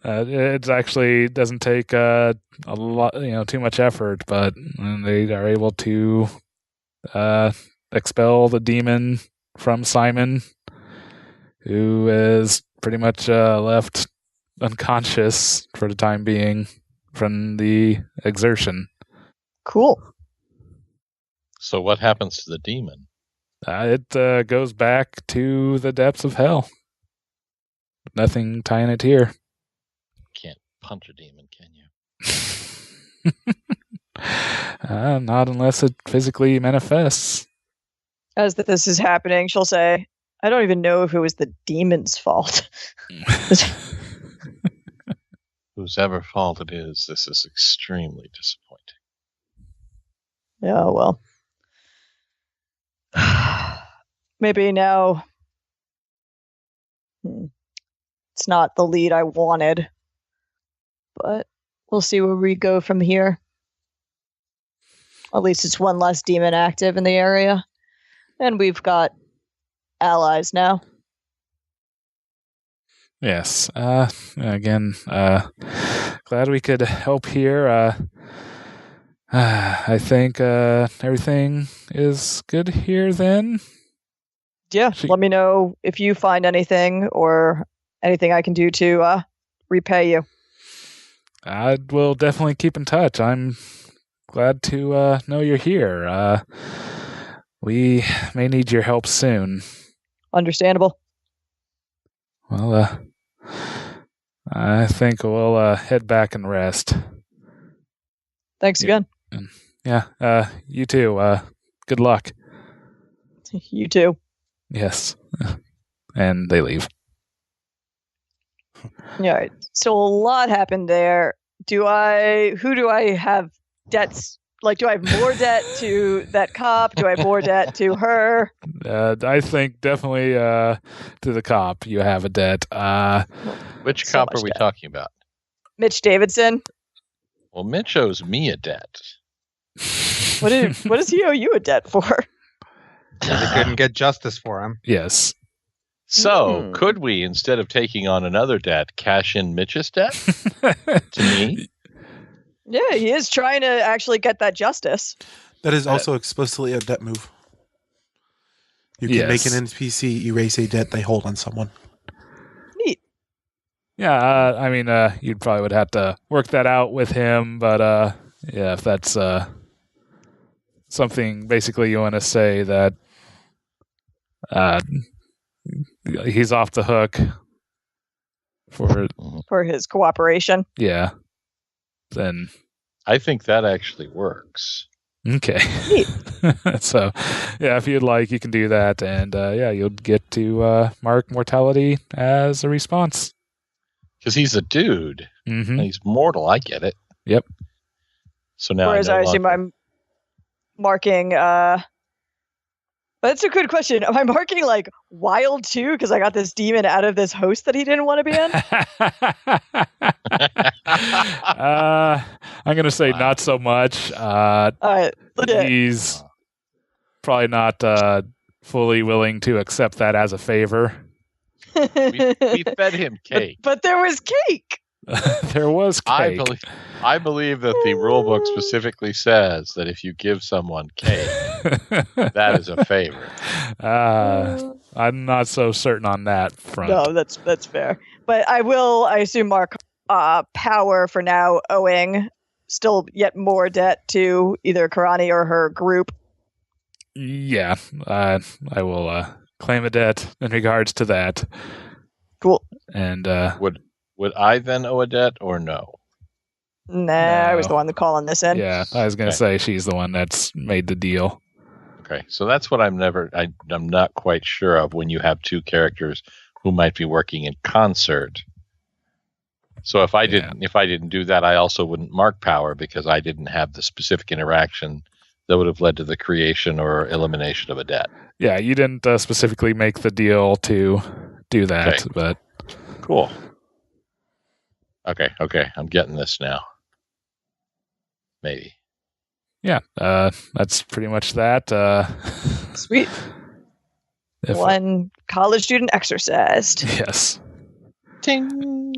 It actually doesn't take a lot, too much effort, but they are able to expel the demon from Simon, who is pretty much left unconscious for the time being from the exertion. Cool. So what happens to the demon? It goes back to the depths of hell. Nothing tying it here. Can't punch a demon, can you? Not unless it physically manifests. As this is happening, she'll say, I don't even know if it was the demon's fault. Whosever fault it is, this is extremely disappointing. Yeah, well. Maybe now it's not the lead I wanted, but we'll see where we go from here. At least it's one less demon active in the area, and we've got allies now. Yes. Again, glad glad we could help here. I think everything is good here then. Yeah, let me know if you find anything or anything I can do to repay you. I will definitely keep in touch. I'm glad to know you're here. We may need your help soon. Understandable. Well, I think we'll head back and rest. Thanks again. Yeah, you too. Good luck. You too. Yes. And they leave. All right. So a lot happened there. Who do I have debts? Like, do I have more debt to that cop? Do I have more debt to her? I think definitely to the cop you have a debt. Which So cop much are we debt. talking about? Mitch Davidson. Well, Mitch owes me a debt. What does he owe you a debt for? They couldn't get justice for him. Yes. So, could we, instead of taking on another debt, cash in Mitch's debt to me? Yeah, he is trying to actually get that justice. That is also explicitly a debt move. You can make an NPC erase a debt they hold on someone. Neat. Yeah, I mean, you probably would have to work that out with him, but yeah, if that's something basically you want to say that he's off the hook For his cooperation. yeah, then I think that actually works. okay. So, yeah, if you'd like, you can do that, and yeah, you'll get to mark mortality as a response. Because he's a dude. Mm-hmm. And he's mortal. I get it. Yep. So now Whereas I assume I'm marking. That's a good question. Am I marking like wild too? Because I got this demon out of this host that he didn't want to be in. I'm gonna say not so much. All right, legit. He's probably not fully willing to accept that as a favor. we fed him cake. But there was cake. There was cake. I believe that the rule book specifically says that if you give someone cake, that is a favor. I'm not so certain on that front. No, that's fair. But I assume mark power for now, owing still yet more debt to either Karani or her group. Yeah, I will claim a debt in regards to that. Cool. And would I then owe a debt or no? Nah, I was the one calling this in. yeah, I was going to say she's the one that's made the deal. Okay, so that's what I'm not quite sure of when you have two characters who might be working in concert. So if I didn't do that, I also wouldn't mark power because I didn't have the specific interaction that would have led to the creation or elimination of a debt. Yeah, you didn't specifically make the deal to do that, Okay. but Cool. Okay, I'm getting this now. Maybe. yeah, that's pretty much that. Sweet. One college student exercised. Yes. Ting!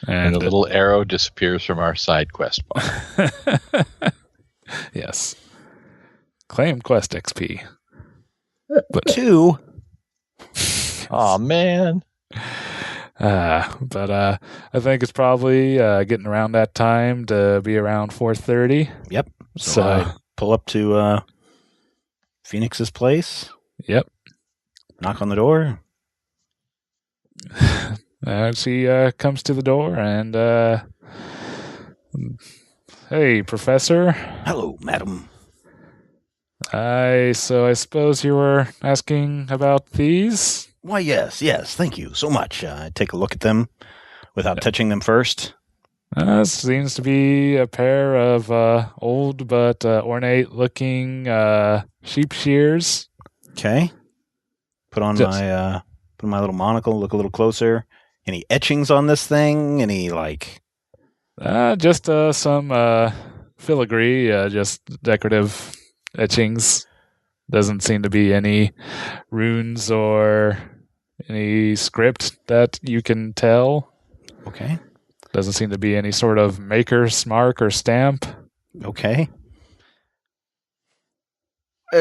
And And a little arrow disappears from our side quest bar. yes. Claim quest XP. But 2. Oh man. but I think it's probably getting around that time to be around 4:30. Yep. So I pull up to Phoenix's place. Yep. Knock on the door. She comes to the door and hey, Professor. Hello, madam. I suppose you were asking about these? Why, yes. Thank you so much. I take a look at them without touching them first. Seems to be a pair of old but ornate-looking sheep shears. Okay. Put on my little monocle. Look a little closer. Any etchings on this thing? Any Just some filigree, just decorative etchings. Doesn't seem to be any runes or any script that you can tell. Okay. Doesn't seem to be any sort of maker's mark or stamp. Okay.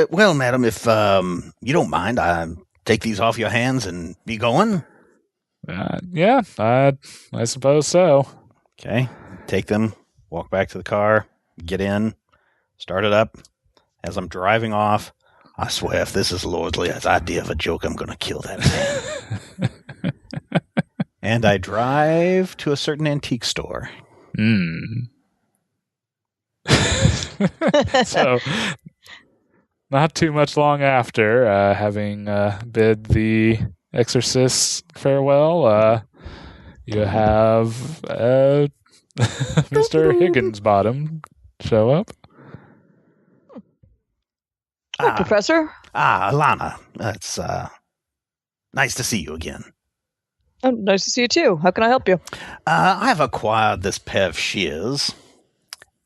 Well, madam, if you don't mind, I take these off your hands and be going. Yeah, I suppose so. Okay. Take them, walk back to the car, get in, start it up. As I'm driving off, I swear if this is Lord Lear's idea of a joke, I'm going to kill that man. And I drive to a certain antique store. So, not too much long after, having bid the exorcists farewell, you have Mr. Higginsbottom show up. Hi, Professor. Alana, it's nice to see you again. Oh, nice to see you too. How can I help you? I've acquired this pair of shears,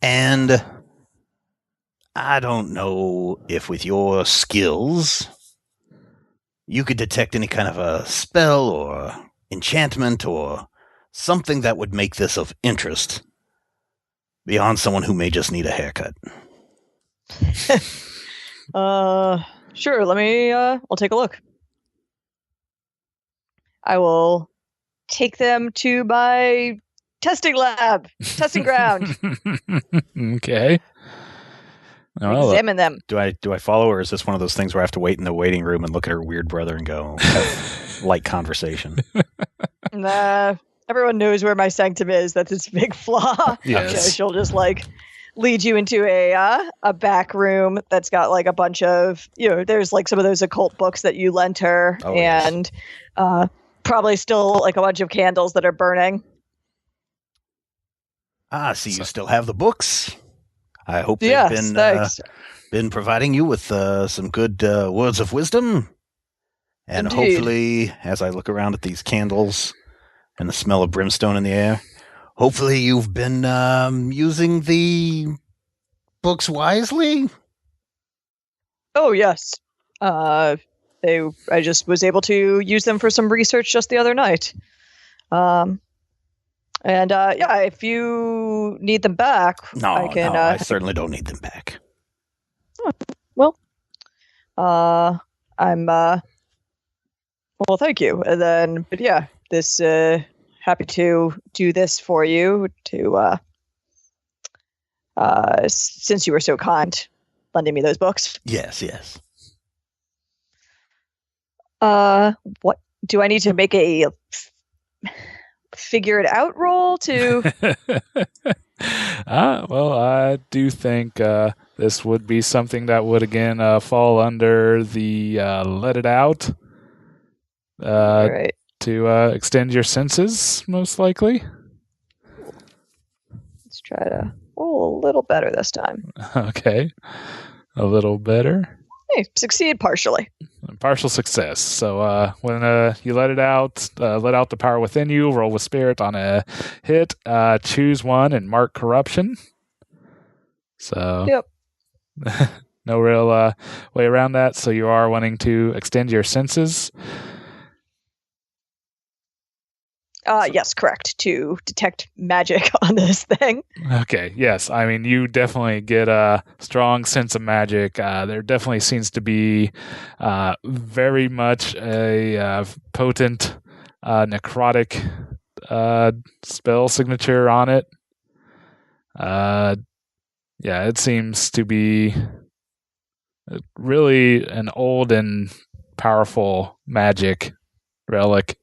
and I don't know if with your skills you could detect any kind of a spell or enchantment or something that would make this of interest beyond someone who may just need a haircut. Sure. Let me, I'll take a look. I will take them to my testing lab, testing ground. Okay. Well, Examine them. Do I follow, or is this one of those things where I have to wait in the waiting room and look at her weird brother and go, have light conversation? Nah, everyone knows where my sanctum is. That's its big flaw. Yes. So she'll just lead you into a back room that's got a bunch of, there's some of those occult books that you lent her, and probably still a bunch of candles that are burning. See, you still have the books. I hope Yes, they've been providing you with some good words of wisdom. And Indeed. hopefully, as I look around at these candles and the smell of brimstone in the air, hopefully you've been using the books wisely. Oh, yes. I just was able to use them for some research just the other night. If you need them back, I can. I certainly don't need them back. I'm. Well, thank you. And then, but yeah, this. Happy to do this for you. Since you were so kind, lending me those books. Yes. What do I need to make a figure it out roll to? Well, I do think this would be something that would again fall under the let it out. Right. To extend your senses, most likely. Let's try to roll a little better this time. Okay. A little better. Hey, succeed partially. Partial success. So when you let it out, let out the power within you, roll with spirit on a hit, choose one and mark corruption. So Yep. no real way around that. So you are wanting to extend your senses. Yes, correct. To detect magic on this thing. Okay, yes. I mean, you definitely get a strong sense of magic. There definitely seems to be very much a potent necrotic spell signature on it. It seems to be really an old and powerful magic relic.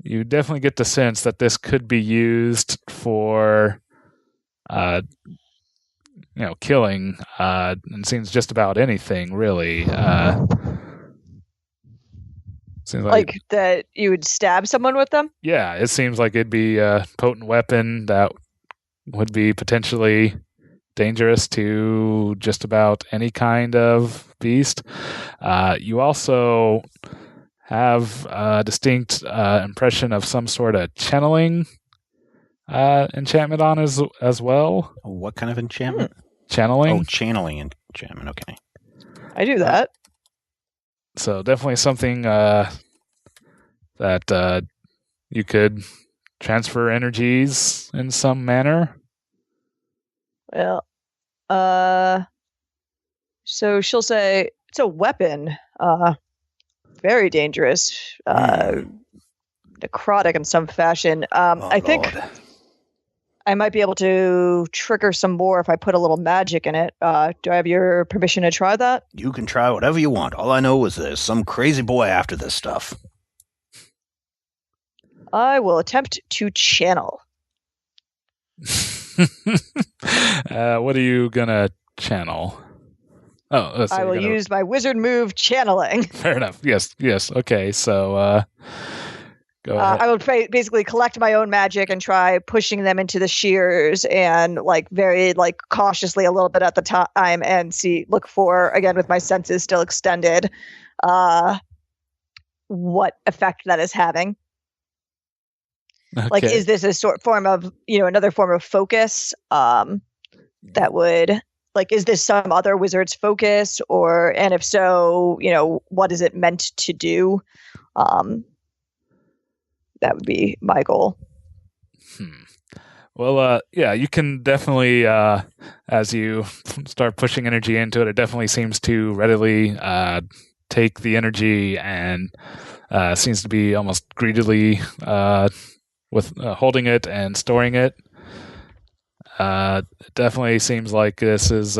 You definitely get the sense that this could be used for, killing. And seems just about anything, really. Seems like that you would stab someone with them? Yeah, it seems like it'd be a potent weapon that would be potentially dangerous to just about any kind of beast. You also have a distinct impression of some sort of channeling enchantment on as well. What kind of enchantment? Channeling. Oh, channeling enchantment. Okay. I do that. So definitely something that you could transfer energies in some manner. Well, so she'll say it's a weapon. Very dangerous. Necrotic in some fashion. I think I might be able to trigger some more if I put a little magic in it. Do I have your permission to try that? You can try whatever you want. All I know is there's some crazy boy after this stuff. I will attempt to channel. What are you gonna channel? Oh, so I will use my wizard move, channeling. Fair enough. Yes. Okay, so go ahead. I would basically collect my own magic and try pushing them into the shears and very cautiously a little bit at the time and look for, again with my senses still extended, what effect that is having. Okay. Is this a form of, another form of focus that would, is this some other wizard's focus, and if so, what is it meant to do? That would be my goal. Well, yeah, you can definitely, as you start pushing energy into it, it definitely seems to readily take the energy and seems to be almost greedily with holding it and storing it. It definitely seems like this is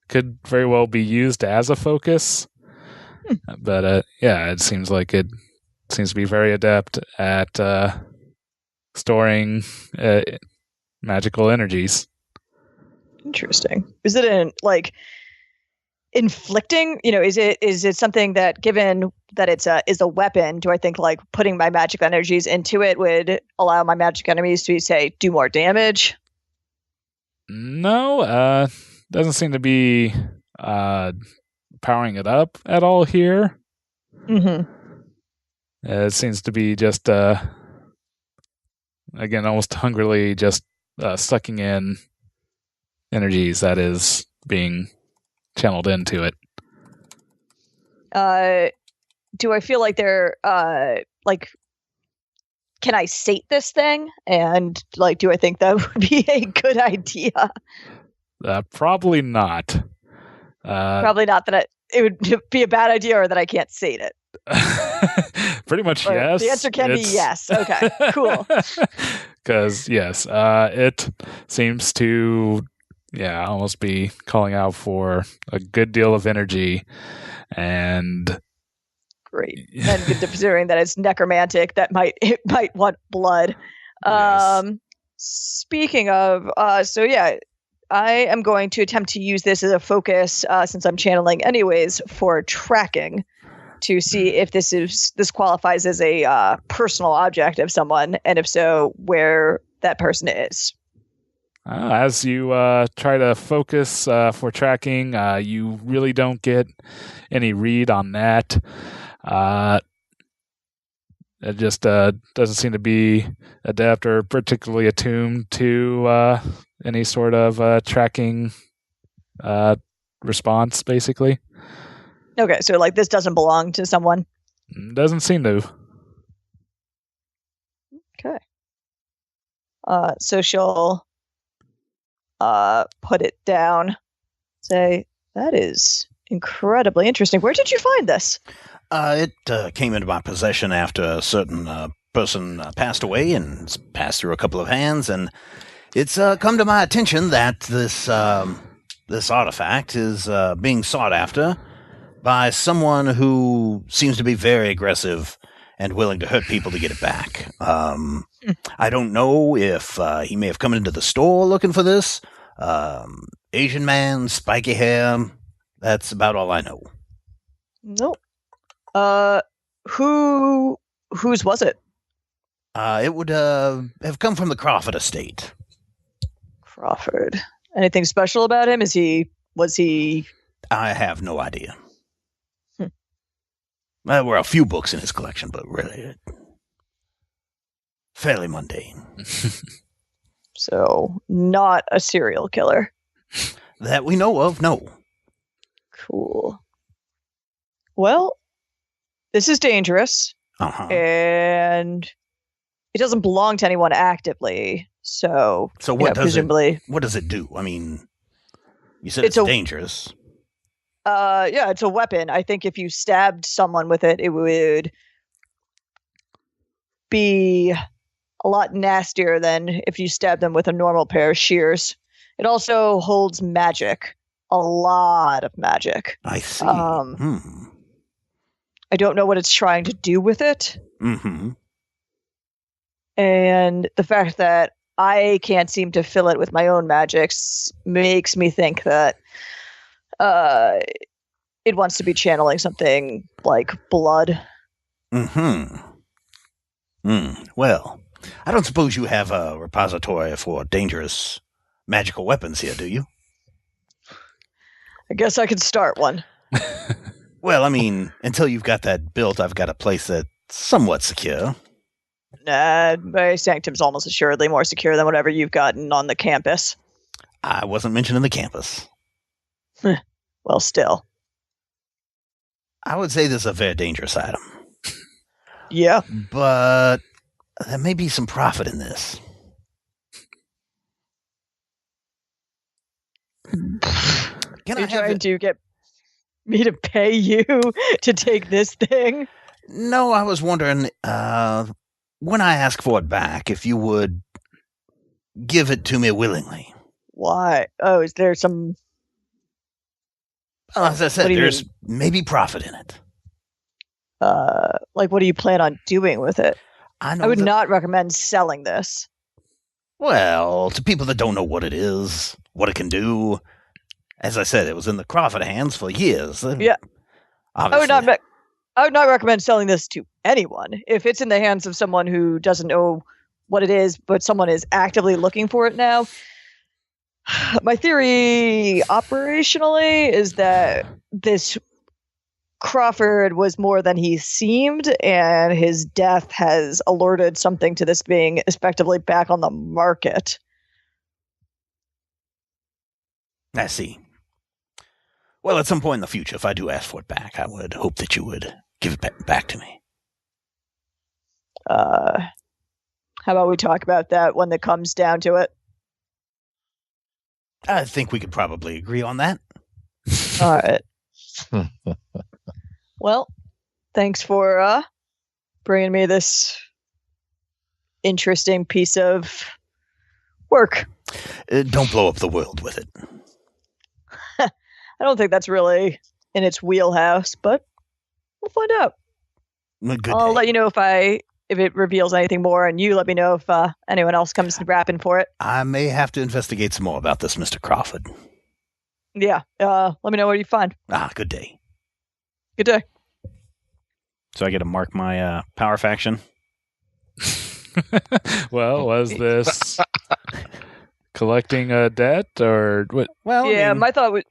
could very well be used as a focus, but yeah, it seems like it seems to be very adept at storing magical energies. Interesting. Is it inflicting? Is it something that, given that is a weapon, do I think putting my magic energies into it would allow my magic enemies to do more damage? No, doesn't seem to be powering it up at all here. Mm-hmm. It seems to be just again almost hungrily just sucking in energies that is being channeled into it. Do I feel like they're can I sate this thing? And do I think that would be a good idea? Probably not. Probably not that it would be a bad idea, or that I can't sate it. Pretty much, or yes. The answer can be yes. Okay, cool. Because yes, it seems to almost be calling out for a good deal of energy, and great. And considering that it's necromantic, it might want blood. Yes. Speaking of, I am going to attempt to use this as a focus, since I'm channeling anyways, for tracking, to see if this qualifies as a personal object of someone, and if so, where that person is. As you try to focus for tracking, you really don't get any read on that. It just doesn't seem to be adept or particularly attuned to any sort of tracking response, basically. Okay, so this doesn't belong to someone? Doesn't seem to. Okay. So she'll put it down, say, that is incredibly interesting. Where did you find this? It came into my possession after a certain person passed away, and it's passed through a couple of hands, and it's come to my attention that this artifact is being sought after by someone who seems to be very aggressive and willing to hurt people to get it back. I don't know if he may have come into the store looking for this. Asian man, spiky hair. That's about all I know. Nope. Whose was it? It would have come from the Crawford estate. Crawford. Anything special about him? Was he? I have no idea. There were a few books in his collection, but really fairly mundane. So, not a serial killer. That we know of, no. Cool. Well, this is dangerous. and it doesn't belong to anyone actively. So what does presumably, what does it do? I mean, you said it's dangerous. Yeah, it's a weapon. I think if you stabbed someone with it, it would be a lot nastier than if you stabbed them with a normal pair of shears. It also holds magic. A lot of magic. I see. I don't know what it's trying to do with it. Mm-hmm. And the fact that I can't seem to fill it with my own magics makes me think that it wants to be channeling something like blood. Mm-hmm. Well, I don't suppose you have a repository for dangerous magical weapons here, do you? I guess I could start one. Well, I mean, until you've got that built, I've got a place that's somewhat secure. Nah, my sanctum's almost assuredly more secure than whatever you've gotten on the campus. I wasn't mentioning the campus. Well, still. I would say this is a very dangerous item. Yeah. But there may be some profit in this. Are you trying to get me to pay you to take this thing? No, I was wondering, when I ask for it back, if you would give it to me willingly. Why? Oh, is there some... Well, as I said, there's maybe profit in it. Like, what do you plan on doing with it? I would not recommend selling this. Well, to people that don't know what it is, what it can do. As I said, it was in the Crawford hands for years. Yeah. Obviously. I would not recommend selling this to anyone. If it's in the hands of someone who doesn't know what it is, but someone is actively looking for it now. My theory operationally is that this Crawford was more than he seemed, and his death has alerted something to this being effectively back on the market. I see. Well, at some point in the future, if I do ask for it back, I would hope that you would give it back to me. How about we talk about that when it comes down to it? I think we could probably agree on that. All right. Well, thanks for bringing me this interesting piece of work. Don't blow up the world with it. I don't think that's really in its wheelhouse, but we'll find out. I'll let you know if it reveals anything more, and you let me know if anyone else comes rapping for it. I may have to investigate some more about this, Mr. Crawford. Yeah. Let me know what you find. Good day. Good day. So I get to mark my power faction? Well, was this collecting a debt or what? Well, yeah, my thought was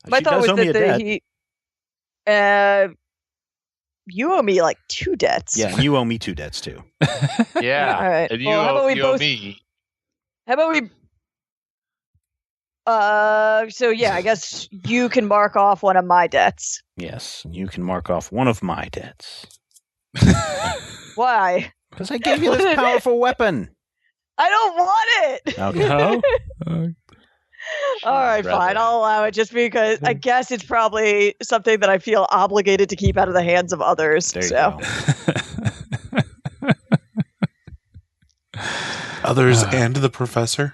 that you owe me like 2 debts. Yeah, you owe me 2 debts too. Yeah. All right. And how about we owe me. How about we? So yeah, I guess you can mark off one of my debts. Yes, you can mark off one of my debts. Why? Because I gave you this powerful weapon. I don't want it. Okay. No? All right, fine. I'll allow it just because I guess it's probably something that I feel obligated to keep out of the hands of others. There you go. Others and the professor?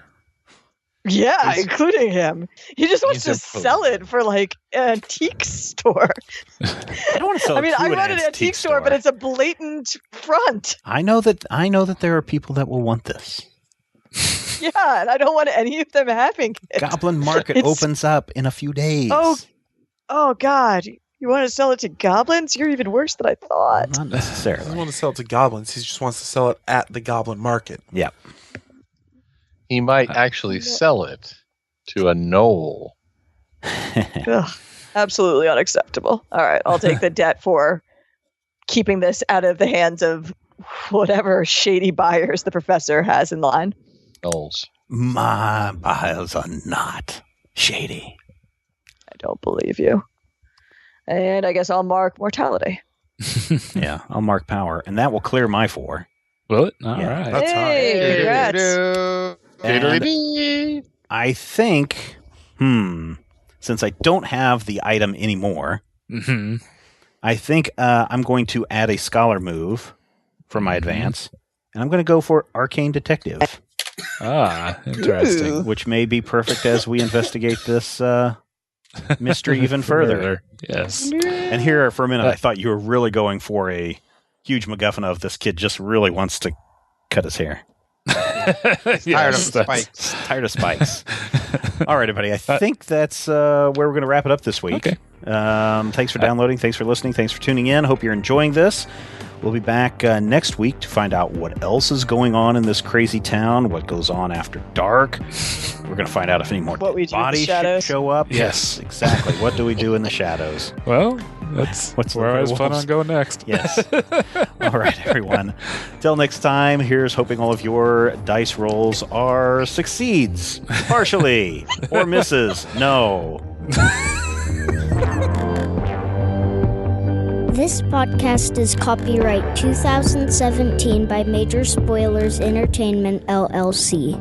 Yeah, including him. He just wants to sell it for like an antique store. I don't want to sell it. I run an antique store, but it's a blatant front. I know that there are people that will want this. Yeah, and I don't want any of them having it. Goblin Market opens up in a few days. Oh God. You want to sell it to goblins? You're even worse than I thought. Not necessarily. He doesn't want to sell it to goblins. He just wants to sell it at the Goblin Market. Yep. He might actually sell it to a knoll. Ugh, absolutely unacceptable. All right, I'll take the debt for keeping this out of the hands of whatever shady buyers the professor has in line. Knolls. My buyers are not shady. I don't believe you. And I guess I'll mark mortality. Yeah, I'll mark power, and that will clear my 4. Will it? All Yeah. right. That's Hey, congrats. And I think, since I don't have the item anymore, Mm-hmm. I think I'm going to add a scholar move for my advance, and I'm going to go for Arcane Detective, Interesting. Ooh. which may be perfect as we investigate this mystery even further. Yes. And here, for a minute, I thought you were really going for a huge MacGuffin of this kid just really wants to cut his hair. Tired of spikes. Tired of spikes. All right, everybody. I think that's where we're going to wrap it up this week. Okay. Thanks for downloading. Thanks for listening. Thanks for tuning in. Hope you're enjoying this. We'll be back next week to find out what else is going on in this crazy town, what goes on after dark. We're going to find out if any more What we do in the bodies shadows. show up. Yes. Exactly. What do we do in the shadows? Well, that's What's where I the was planning wolves? on going next. Yes. All right, everyone. Till next time, here's hoping all of your dice rolls are succeeds, partially, or misses. No. This podcast is copyright 2017 by Major Spoilers Entertainment, LLC.